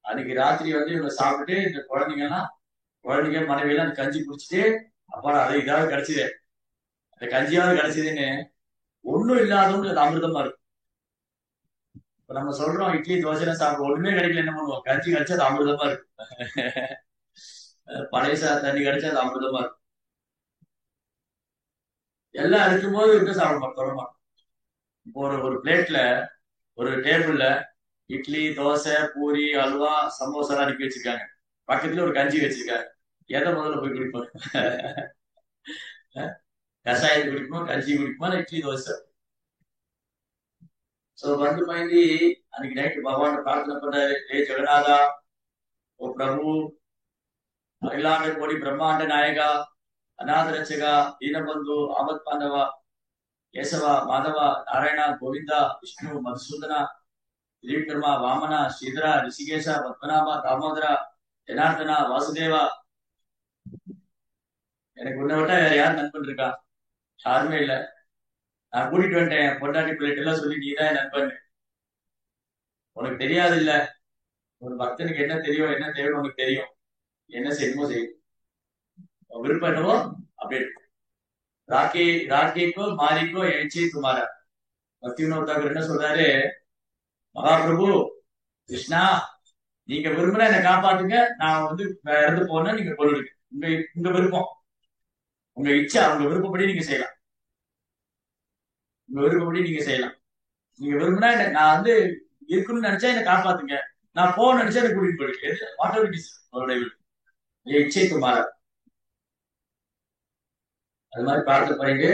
அன்னைக்கு ராத்திரி வந்து இவங்க சாப்பிட்டு இந்த குழந்தைங்க மனைவி எல்லாம் அந்த கஞ்சி குடிச்சிட்டு அப்பாடா அது இதாவது கிடைச்சது, அந்த கஞ்சியாவது கிடைச்சதுன்னு ஒண்ணும் இல்லாதவங்க அது அமிர்தமா இருக்கும். இப்ப நம்ம சொல்றோம் இட்லி தோசை எல்லாம் சாப்பிட ஒண்ணுமே கிடைக்கல, என்ன பண்ணுவோம்? கஞ்சி கிடைச்சா அது அமிர்தமா இருக்கும். பழைய தண்ணி கிடைச்சா அது அமிர்தமா இருக்கும். எல்லாம் இருக்கும்போது இன்னும் சாப்பிட மாட்டோம், தொட மாட்டோம். இப்போ ஒரு ஒரு பிளேட்ல, ஒரு டேபிள்ல இட்லி தோசை பூரி அல்வா சமோசா எல்லாம் அடுக்கி வச்சிருக்காங்க. பக்கத்துல ஒரு கஞ்சி வச்சிருக்காங்க. எதை முதல்ல போய் குடிப்போம்? கஷாயத்தை குடிக்குமா, கஞ்சி குடிக்குமா, இல்ல இட்லி தோசை? சோ வந்து மைந்தி அன்னைக்கு நைட்டு பகவான் பிரார்த்தனை பண்றாரு, ஏ ஜெகநாதா, ஓ பிரபு, அகிலாண்ட கோடி பிரம்மாண்ட நாயகா, அநாத ரட்சகா, தீனபந்து, ஆபத் பாண்டவா, கேசவா, மாதவா, நாராயணா, கோவிந்தா, விஷ்ணு, மதுசூதனா, திரிவிக்ரமா, வாமனா, ஸ்ரீதரா, ரிஷிகேஷா, பத்மநாபா, தாமோதரா, ஜனார்தனா, வாசுதேவா, எனக்கு உன்னை விட்டா வேற யார் நண்பன் இருக்கா? யாருமே இல்ல. நான் கூட்டிட்டு வந்துட்டேன் பொண்டாட்டி பிள்ளைட்டு எல்லாம் சொல்லி, நீதான் என் நண்பன். உனக்கு தெரியாது இல்ல, ஒரு பக்தனுக்கு என்ன தெரியும், என்ன தேவைன்னு உனக்கு தெரியும். என்ன செய்யணுமோ செய்யும், உன் விருப்பம் என்னவோ அப்படி இருக்கும். ராக்கி ராக்கிக்கோ மாரிக்கோ எழுச்சி துமாரா. பக்தி வினோதாக்கர் என்ன சொல்றாரு, மகாபிரபு கிருஷ்ணா, நீங்க விரும்புனா என்னை காப்பாத்துங்க, நான் வந்து வேற இருந்து போனா நீங்க கொள்ளுங்க. உங்க உங்க விருப்பம், உங்க இச்சா, உங்க விருப்பப்படி நீங்க செய்யலாம். உங்க விருப்பப்படி நீங்க செய்யலாம். நீங்க விரும்பினா நான் வந்து இருக்கணும்னு நினைச்சா என்ன காப்பாத்துங்க, நான் போக நினைச்சா என்ன கூட்டிட்டு போயிருக்கு, வாட் எவர் இட் இஸ் அவருடைய இச்சைக்கு மாற. அது மாதிரி பார்த்து பண்ணிட்டு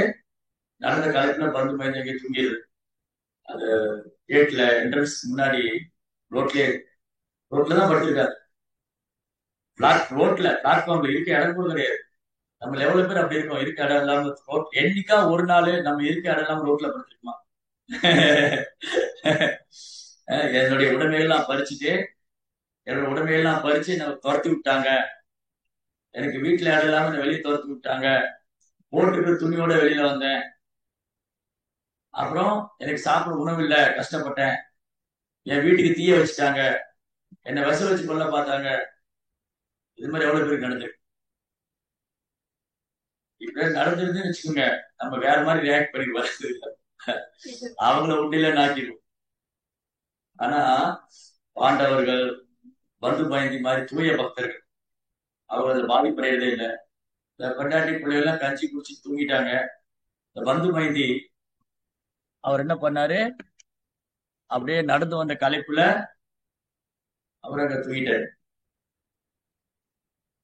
நடந்த காலத்துல பந்து பயந்து எங்க தூங்கிடுது. அது கேட்ல என்ட்ரன்ஸ் முன்னாடி ரோட்லயே, ரோட்ல தான் படுத்திருக்காரு. ரோட்ல பிளாட்ஃபார்ம்ல இருக்க இடம் கூட கிடையாது. நம்ம எவ்வளவு பேர் அப்படி இருக்கோம், இருக்க இடம் இல்லாம என்னைக்கா ஒரு நாள் நம்ம இருக்க இடம் இல்லாம ரோட்ல படுத்திருக்கோமா? என்னுடைய உடைமையெல்லாம் பறிச்சுட்டு, என்னோட உடைமையெல்லாம் பறிச்சு என்ன துரத்தி விட்டாங்க. எனக்கு வீட்டுல இடம் இல்லாம என்ன வெளியே துரத்தி விட்டாங்க. போட்டுக்கிற துணியோட வெளியில வந்தேன். அப்புறம் எனக்கு சாப்பிட உணவு இல்ல, கஷ்டப்பட்டேன். என் வீட்டுக்கு தீய வச்சுட்டாங்க, என்னை விஷ வச்சு கொல்ல பார்த்தாங்க. இது மாதிரி எவ்வளவு பேருக்கு நடந்திருக்கு. இப்ப நடந்துருதுன்னு வச்சுக்கோங்க, நம்ம வேற மாதிரி ரியாக்ட் பண்ணி வருது, அவங்கள உண்டில நாக்கிடும். ஆனா பாண்டவர்கள், பந்து பயந்தி மாதிரி தூய பக்தர்கள், அவங்க அதுல பாதிப்படையதே இல்லை. இந்த பெண்டாட்டி பிள்ளைகள் கஞ்சி குடிச்சு தூங்கிட்டாங்க. இந்த பந்து பயந்தி அவர் என்ன பண்ணாரு, அப்படியே நடந்து வந்த களைப்புல அவர் அங்க தூங்கிட்டாரு.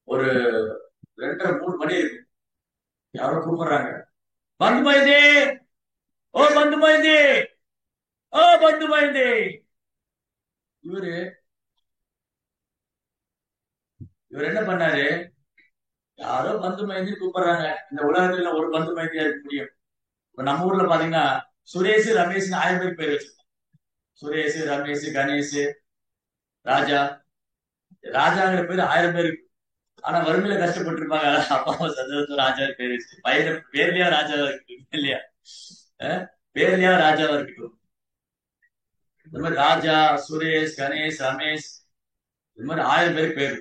ஒரு 2:30-3 மணி இருக்கு. யாரோ கூப்பிடுறாங்க, பந்து பயந்தி, ஓ பந்து பயந்தி, ஓ பந்து பயந்தி. இவரு இவர் என்ன பண்ணாரு, யாரோ பந்து பயந்தி கூப்பிடுறாங்க, இந்த உலகத்துல ஒரு பந்து பயந்தியா இருக்க முடியும். இப்ப நம்ம ஊர்ல பாத்தீங்கன்னா சுரேஷ் ரமேஷ் 1000 பேருக்கு பேர் வச்சிருக்கோம். சுரேஷ் ரமேஷ் கணேஷ் ராஜா. ராஜாங்கிற பேர் 1000 பேருக்கு. ஆனா வறுமையில கஷ்டப்பட்டு இருப்பாங்க, அப்பா அம்மா சந்தோஷம் ராஜா பேர் வச்சு, பையன் பேர்லயா ராஜாவா இருக்கு இல்லையா? பேர்லயா ராஜாவா இருக்கட்டும். இந்த மாதிரி ராஜா, சுரேஷ், கணேஷ், ரமேஷ், இது மாதிரி 1000 பேருக்கு பேரு.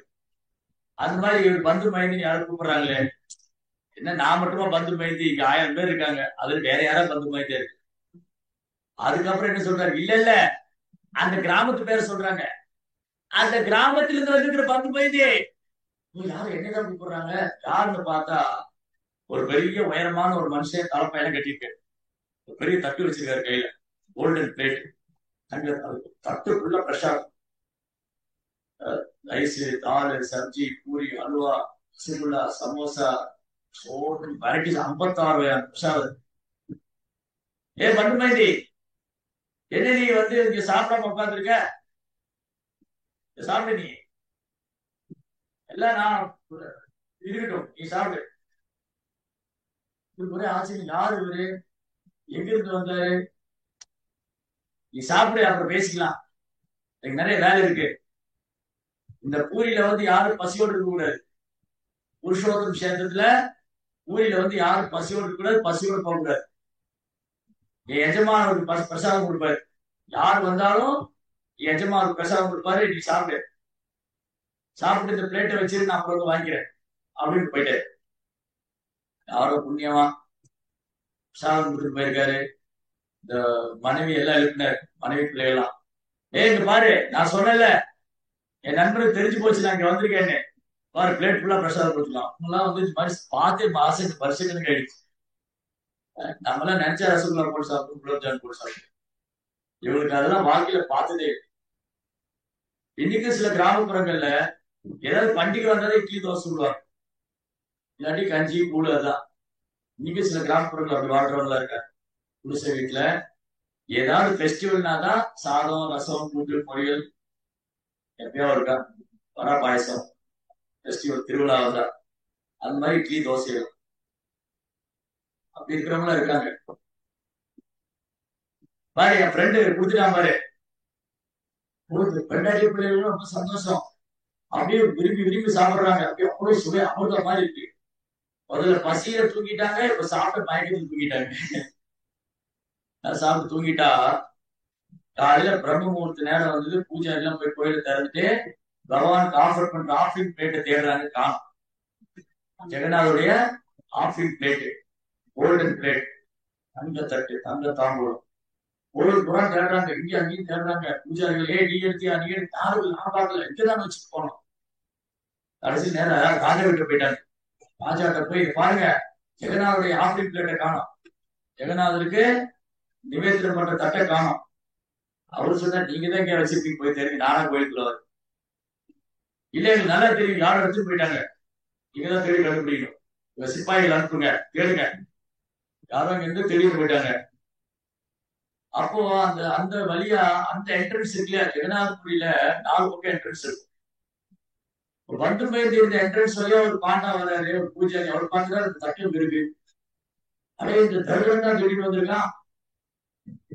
அந்த மாதிரி இவர் பந்து மயந்தி யாரும் கூப்பிடுறாங்களே, என்ன நான் மட்டுமா பந்து மயந்தி, இங்க 1000 பேர் இருக்காங்க, அதுல வேற யாராவது பந்து மயந்தியா இருக்கு. அதுக்கப்புறம் என்ன சொல்றாரு, இல்ல இல்ல, அந்த கிராமத்து பேரை சொல்றாங்க, அந்த கிராமத்துல இருந்து வந்திருக்கிற பந்து மயந்தி. யாரும் என்னதான் கூப்பிடுறாங்க, யாருன்னு பார்த்தா ஒரு பெரிய உயரமான ஒரு மனுஷன் தலைப்பையெல்லாம் கட்டியிருக்காரு, ஒரு பெரிய தட்டு வச்சிருக்காரு கையில, கோல்டன் பிளேட். அங்க தட்டுக்குள்ள பிரசாதம், ரைஸ், தால், சப்ஜி, பூரி, அல்வா, ரசகுல்லா, சமோசா, வெரைட்டிஸ் 56 வகையான பிரசாதம். ஏ பண்டு மைந்தி, என்ன நீ வந்து இங்க சாப்பிடாம உட்காந்துருக்க, சாப்பிடு நீ, எல்லாம் நான் இருக்கட்டும், நீ சாப்பிடு. இவருக்கு ஒரே ஆச்சரியம், யாரு இவரு, எங்க இருந்து வந்தாரு, நீ சாப்பிடு அப்புறம் பேசிக்கலாம், எனக்கு நிறைய வேலை இருக்கு. இந்த பூரியில வந்து யாரும் பசியோடு இருக்க கூடாது. புருஷோத்தம் கஷேத்திரத்துல பூரியில வந்து யாரும் பசியோடு இருக்க கூடாது, பசியோடு போக கூடாது. என் எஜமான ஒரு பிரசாதம் கொடுப்பாரு, யார் வந்தாலும் எஜமான் பிரசாதம் கொடுப்பாரு, நீ சாப்பிடு, சாப்பிட்டு இந்த பிளேட்டை வச்சிரு, நான் அப்புறம் வாங்கிக்கிறேன் அப்படின்னு போயிட்டாரு. யாரோ புண்ணியமா பிரசாதம் கொடுத்துட்டு போயிருக்காரு. இந்த மனைவி எல்லாம் எழுப்பினார், மனைவி பிள்ளைகள்லாம், ஏய் இங்க பாரு, நான் சொன்னேன்ல என் நண்பருக்கு தெரிஞ்சு போச்சு நான் இங்க வந்திருக்கேன்னு, பாரு பிளேட் ஃபுல்லா பிரசாதம் கொடுத்துக்கலாம். அவங்களாம் வந்து இந்த மாதிரி பார்த்து மாசம் வருஷத்துக்கு கழிச்சு நம்ம எல்லாம் நினைச்சா ரசகுல்லா போட்டு சாப்பிடும், குலோப் ஜாமுன் போட்டு சாப்பிடும். இவங்களுக்கு அதெல்லாம் வாழ்க்கையில பார்த்ததே இல்லை. இன்னைக்கு சில கிராமப்புறங்கள்ல ஏதாவது பண்டிகை வந்தாலே இட்லி தோசை சுடுவாங்க, இல்லாட்டி கஞ்சி கூழ். அதான் இன்னைக்கு சில கிராமப்புறங்கள் அப்படி வாழ்றவங்களா இருக்காங்க. குடிசை வீட்டுல ஏதாவது பெஸ்டிவல்னா தான் சாதம், ரசம், கூட்டு, பொரியல் எப்பயாவது இருக்கா, வரா பாயசம், பெஸ்டிவல் திருவிழா வந்தா அந்த மாதிரி இட்லி தோசைகள் அப்படி இருக்கிறவங்களா இருக்காங்க. பாரு என் ஃப்ரெண்டு கொடுத்துட்டான் பாரு, பெண்டாட்டி பிள்ளைகளும் ரொம்ப சந்தோஷம், அப்படியே விரும்பி விரும்பி சாப்பிடுறாங்க. அப்படியே அவ்வளவு சுவை அமிர்த மாதிரி இருக்கு. முதல்ல பசியில தூங்கிட்டாங்க, இப்ப சாப்பிட்ட மயக்கத்தில் தூங்கிட்டாங்க. சாப்பிட்டு தூங்கிட்டா காலையில பிரம்ம முகூர்த்த நேரம் வந்தது, பூஜை எல்லாம் போய் கோயில திறந்துட்டு பகவானுக்கு ஆஃபர் பண்ற ஆஃபிங் பிளேட்டை தேடுறாங்க, காணும். ஜெகநாதருடைய ஆஃபிங் பிளேட்டு, கோல்டன் பிளேட், தங்க தட்டு, தங்க தாம்பூலம், ஒரு புறம் தேடுறாங்க, இங்க அங்கேயும் தேடுறாங்க. பூஜாரிகள், ஏ நீ எடுத்தியா, நீ எடுத்து, யாரும் நான் பார்க்கல, இங்கதான் வச்சுட்டு போனோம். கடைசி நேரம் ராஜா வீட்டு போயிட்டாங்க. ராஜாட்ட போய் பாருங்க, ஜெகநாதருடைய ஆஃபிங் பிளேட்டை காணும், ஜெகநாதருக்கு நிவேதனம் பண்ற தட்டை காணும். அவரு சொன்னா, நீங்க தான் இங்க வச்சிருக்கீங்க, போய் தெரியுங்க, நானா கோயிலுக்குள்ள வரும். இல்ல எங்களுக்கு நல்லா தெரியும் யாரும் எடுத்துட்டு போயிட்டாங்க, நீங்க தான் தேடி கண்டுபிடிக்கணும், உங்க சிப்பாய்கள் அனுப்புங்க, தேடுங்க, யாரும் அங்க இருந்து தேடிட்டு போயிட்டாங்க. அப்போ அந்த அந்த வழியா அந்த என்ட்ரன்ஸ் இருக்குல்ல, ஜெகநாதபுரியில 4 பக்கம் என்ட்ரன்ஸ் இருக்கும். வந்து போயிருந்த இந்த என்ட்ரன்ஸ் வழியா ஒரு பாண்டா வராரு, ஒரு பூஜாரி, அவர் பார்த்துதான் அந்த தட்டம் இருக்கு. அதே இந்த தருணம் தான் தேடிட்டு வந்திருக்கான்.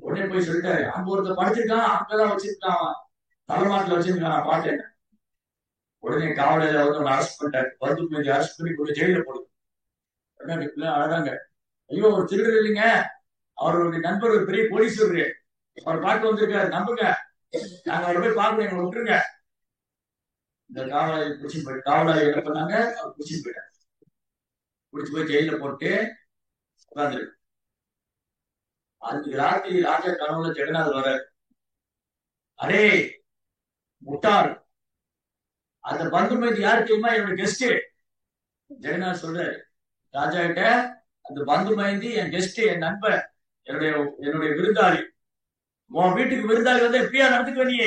உடனே போய் சொல்லிட்டாரு, அங்க ஒருத்தர் படிச்சிருக்கான், அங்கதான் வச்சிருக்கான், அவன் தலைமாட்டில் வச்சிருக்கான், நான் பார்த்தேன். உடனே காவலையில வந்து அரெஸ்ட் பண்ணிட்டாரு, வந்து போய் அரெஸ்ட் பண்ணி கொண்டு ஜெயில போடுது. உடனே அழகாங்க, ஐயோ ஒரு திருடர் இல்லைங்க, அவருடைய நண்பர் ஒரு பெரிய போலீஸ் இருக்கு, அவர் பார்க்க வந்திருக்காரு, நம்புங்க, நாங்க அவரை போய் பார்க்கணும், எங்களை விட்டுருங்க. இந்த காவலாளி பிடிச்சி போயிட்டு, காவலாளி என்ன பண்ணாங்க, அவர் பிடிச்சி போயிட்டாங்க. பிடிச்சி போய் ஜெயில போட்டு உட்காந்துருக்கு. அன்னைக்கு ராத்திரி ராஜா கனவுல ஜெகநாதர் வர, அரே முட்டாள், அந்த பந்து மைதி யாரு தெரியுமா, என்னோட கெஸ்ட். ஜெகநாதர் சொல்றாரு ராஜா கிட்ட, அந்த பந்து மைந்தி என் கெஸ்ட், என் நண்பன், என்னுடைய என்னுடைய விருந்தாளி, உன் வீட்டுக்கு விருந்தாளி வந்து எப்படியா நடந்துக்க நீ.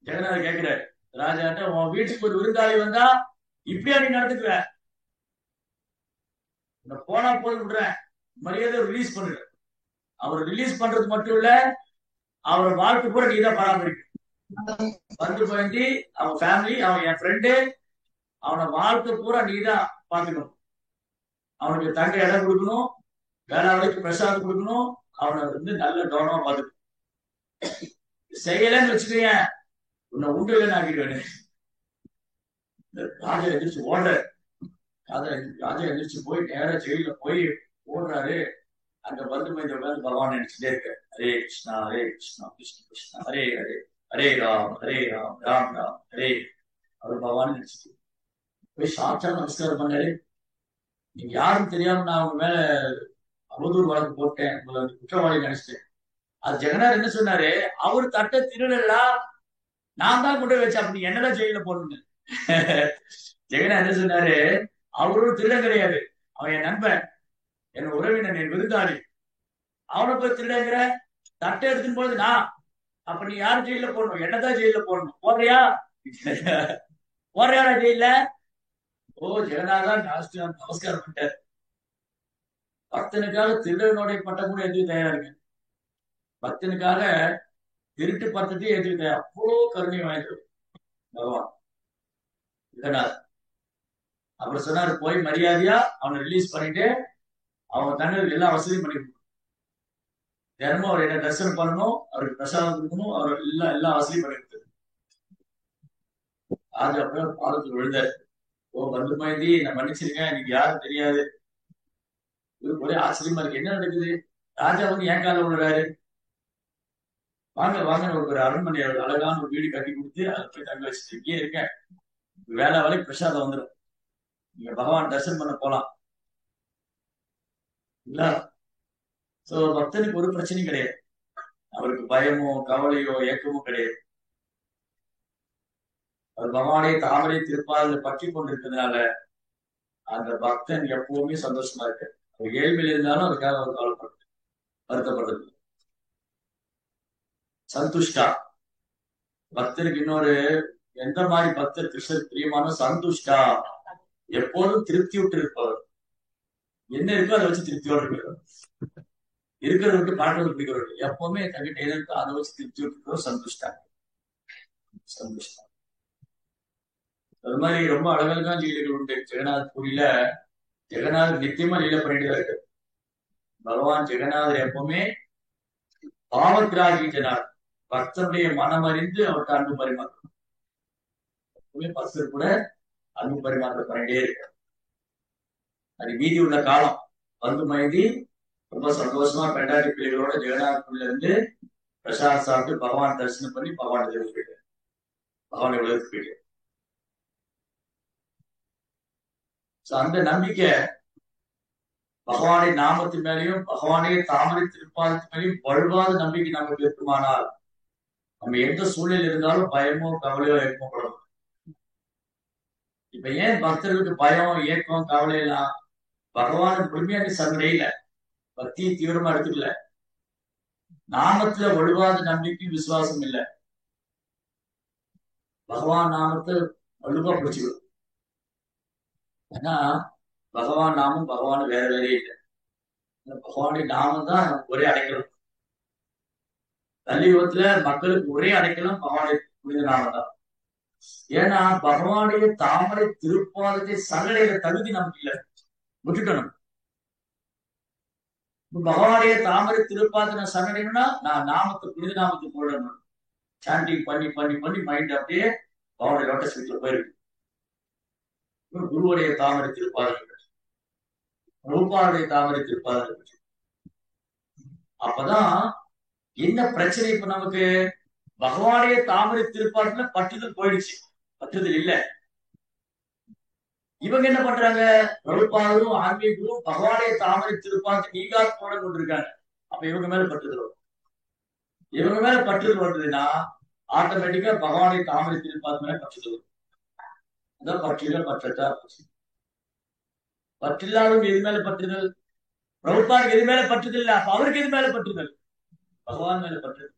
ஜெகநாதர் கேட்கிறாரு ராஜாட்ட, உன் வீட்டுக்கு ஒரு விருந்தாளி வந்தா இப்படியா நீ நடந்துக்குற, போனா போது விடுறேன், மரியாதை ரிலீஸ் பண்ணுற. அவர் ரிலீஸ் பண்றது மட்டும் இல்ல, அவர் வாழ்க்கை கூட நீதான் பராமரிக்க. வந்து பயந்தி அவன் ஃபேமிலி, அவன் என் ஃப்ரெண்டு, அவனை வாழ்க்கை பூரா நீதான் பாத்துக்கணும். அவனுக்கு தங்க இடம் கொடுக்கணும், வேளாண்மைக்கு பிரசாதம் கொடுக்கணும், அவனை வந்து நல்ல கவனமா பாத்துக்கணும். செய்யலன்னு வச்சுக்கோங்க, உன்னை உண்டு இல்லைன்னு ஆக்கிடுவேன். ராஜா எந்திரிச்சு ஓடுற, ராஜா எந்திரிச்சு போய் நேரா ஜெயில போய் ஓடுறாரு. அங்க வந்து பகவான் நினைச்சுட்டே இருக்க, ஹரே கிருஷ்ணா ஹரே கிருஷ்ணா கிருஷ்ண கிருஷ்ணா ஹரே ஹரே, ஹரே ராம் ராம் ராம் ஹரே. அவர் பகவான் நினைச்சிட்டு போய் சாட்சா நமஸ்காரம் பண்ணாரு. நீங்க யாரும் தெரியாம நான் அவங்க மேல அவதூறு வழக்கு போட்டேன், உங்களை குற்றவாளி நினைச்சிட்டேன். அது ஜெகநாதர் என்ன சொன்னாரு, அவரு தட்ட திருடலா, நான் தான் கொண்டு வச்சேன், அப்படி என்னதான் ஜெயில போடணும். ஜெகநாதர் என்ன சொன்னாரு, அவரும் திருடன் கிடையாது, அவன் என் நண்பன், என் உறவினர், என் விருந்தாளி, அவனை போய் திருடங்கிற, தட்டை எடுத்துன்னு போது நான், அப்ப நீ யாரும் ஜெயில போடணும், என்னதான் ஜெயில போடணும், போடுறியா போடுறியா ஜெயில. ஓ ஜெகநாதா நமஸ்காரம் பண்ணிட்டாரு. பக்தனுக்காக திருடனுடைய பட்டம் கூட எதுவும் தயாரா இருக்கு, பக்தனுக்காக திருட்டு பட்டத்தையும் எதுவும் தயார், அவ்வளோ கருணை வாய்ந்தது பகவான் ஜெகநாதர். அப்புறம் சொன்னாரு, போய் மரியாதையா அவனை ரிலீஸ் பண்ணிட்டு அவங்க தங்களுக்கு எல்லா வசதியும் பண்ணி கொடுக்கணும், தினமும் அவர் என்ன தரிசனம் பண்ணணும், அவருக்கு பிரசாதம் கொடுக்கணும், அவர் எல்லா வசதியும் பண்ணி கொடுத்தது. ராஜா அப்புறம் பாதத்துக்கு விழுந்தாரு, ஓ பந்து மைந்தி நான் மன்னிச்சிருக்கேன், எனக்கு யாரும் தெரியாது. ஒரே ஆச்சரியமா இருக்கு, என்ன நடக்குது, ராஜா வந்து என் கால விழுறாரு. வாங்க வாங்க, ஒரு அரண்மனை அழகான ஒரு வீடு கட்டி கொடுத்து அதை போய் தங்க வச்சுட்டு இங்கே இருக்கேன், வேலை வேலைக்கு பிரசாதம் வந்துடும், நீங்க பகவான் தரிசனம் பண்ண போலாம் இல்ல. சோ பக்தனுக்கு ஒரு பிரச்சனையும் கிடையாது, அவருக்கு பயமோ கவலையோ ஏக்கமோ கிடையாது. அவர் பகவானுடைய தாமரை திருப்பாதல பற்றி கொண்டிருக்கிறதுனால அந்த பக்தன் எப்பவுமே சந்தோஷமா இருக்கு. அவர் ஏழ்மையில் இருந்தாலும் அதுக்காக அவர் கவலைப்படுறது வருத்தப்படுறது. சந்துஷ்டா பக்தருக்கு இன்னொரு எந்த மாதிரி பக்தர் கிருஷ்ணர் பிரியமான சந்துஷ்டா, எப்போதும் திருப்தி விட்டு இருப்பவர். என்ன இருக்கோ அதை வச்சு திருப்தியோடு இருக்கிறவர், இருக்கிறத விட்டு காட்டுறது பிடிக்கிறவர், எப்பவுமே தங்கிட்ட எது இருக்கோ அதை வச்சு திருப்தி விட்டு சந்துஷ்டா. சந்துஷ்டா அது மாதிரி ரொம்ப அழகழகான லீலைகள் உண்டு ஜெகநாத் பூரியில. ஜெகநாதர் நித்தியமா லீலை பண்ணிட்டு தான் இருக்கு. பகவான் ஜெகநாதர் எப்பவுமே பாவக்கிராகி ஜனார், பக்தனுடைய மனம் அறிந்து அவருக்கு அன்பு பரிமாற்றம், எப்பவுமே பக்தர் கூட அன்பு பரிமாற்றம் பண்ணிட்டே இருக்கு. அது மீதி உள்ள காலம் வந்து மயங்கி ரொம்ப சந்தோஷமா பெண்டாட்டி பிள்ளைகளோட ஜெகநாதபுரியில இருந்து பிரசாத் சாப்பிட்டு பகவான் தரிசனம் பண்ணி பகவான் எழுதி போயிட்டு பகவான் உலகத்துக்கு போயிட்டு. அந்த நம்பிக்கை பகவானை நாமத்து மேலேயும் பகவானையே தாமரை திருப்பாதத்து மேலேயும் வலுவாத நம்பிக்கை நமக்கு இருக்குமானால் நம்ம எந்த சூழ்நிலை இருந்தாலும் பயமோ கவலையோ ஏக்கமோ படணும். இப்ப ஏன் பக்தர்களுக்கு பயம் ஏக்கம் கவலை எல்லாம்? பகவானுக்கு முழுமையாக சந்தையில பக்தியை தீவிரமா எடுத்துக்கல, நாமத்துல வலுவாத நம்பிக்கை விசுவாசம் இல்லை. பகவான் நாமத்தை வலுவா பிடிச்சுக்கணும். ஏன்னா பகவான் நாமம் பகவான் வேற வேறே இல்லை. பகவானுடைய நாமம் தான் நமக்கு ஒரே அடைக்கலம். கலியுகத்துல மக்களுக்கு ஒரே அடைக்கலம் பகவானுடைய புனித நாமம் தான். ஏன்னா பகவானுடைய தாமரை திருப்பாதத்தை சகலையில தகுதி நமக்கு இல்லை, விட்டுட்டணும். பகவானுடைய தாமரை திருப்பாதத்தை நான் சரணடையணும்னா நான் நாமத்தை புனித நாமத்தை போடணும். சாண்டிங் பண்ணி பண்ணி பண்ணி மைண்ட் அப்படியே பகவானுடைய லோட்டஸ் வீட்டுல போயிருக்கு. குருவுடைய தாமரை திருப்பாதங்கள், ரூபாவுடைய தாமரை திருப்பாதங்கள். அப்பதான் என்ன பிரச்சனை? இப்ப நமக்கு பகவானுடைய தாமரை திருப்பாதத்துல பற்றுதல் போயிடுச்சு, பற்றுதல் இல்ல. இவங்க என்ன பண்றாங்க? ரூபாவும் ஆன்மீகரும் பகவானுடைய தாமரை திருப்பாதத்தை நீங்காத போட கொண்டிருக்காங்க. அப்ப இவங்க மேல பற்றுதல் வரும். இவங்க மேல பற்றுதல் வந்ததுன்னா ஆட்டோமேட்டிக்கா பகவானுடைய தாமரை திருப்பாதத்து மேல பற்றுதல் வரும். அதான் பற்றுதல் பற்றா. பற்றில்லாதவங்க எது மேல பற்றுதல்? பிரபுபாதுக்கு எது மேல பற்றுதல் இல்ல, அப்ப அவருக்கு எது மேல பற்றுதல்? பகவான் மேல பற்றுதல்.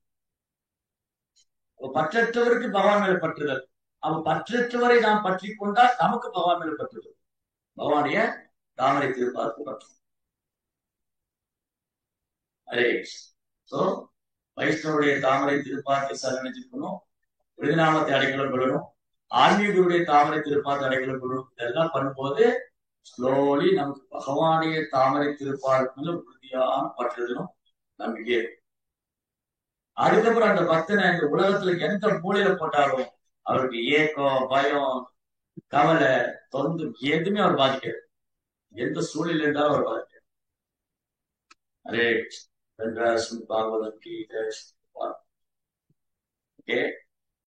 பற்றற்றவருக்கு பகவான் மேல பற்றுதல். அவன் பற்றற்றவரை நாம் பற்றி கொண்டால் நமக்கு பகவான் மேல பற்றுதல், பகவானுடைய தாமரை திருப்பாதத்தை பற்றும். அரே சோ வைஷ்ணவருடைய தாமரை திருப்பாதத்தை சரணடைஞ்சிருக்கணும், விருதுநாமத்தை அடைக்கலம் கொள்ளணும், ஆன்மீகருடைய தாமரை திருப்பாதத்தை அடைக்கலம் கொள்ளணும். இதெல்லாம் பண்ணும்போது ஸ்லோலி நமக்கு பகவானுடைய தாமரை திருப்பாதத்துல உறுதியான பற்றுதலும் நம்பிக்கை. அதுக்கப்புறம் அந்த பக்தனை இந்த உலகத்துல எந்த மூலையில போட்டாலும் அவருக்கு ஏக்கம் பயம் கவலை தொந்து எதுவுமே அவர் பாதிக்காது, எந்த சூழ்நிலை இருந்தாலும் அவர் பாதிக்காது. அரே பாகவதம் கீதை. ஓகே,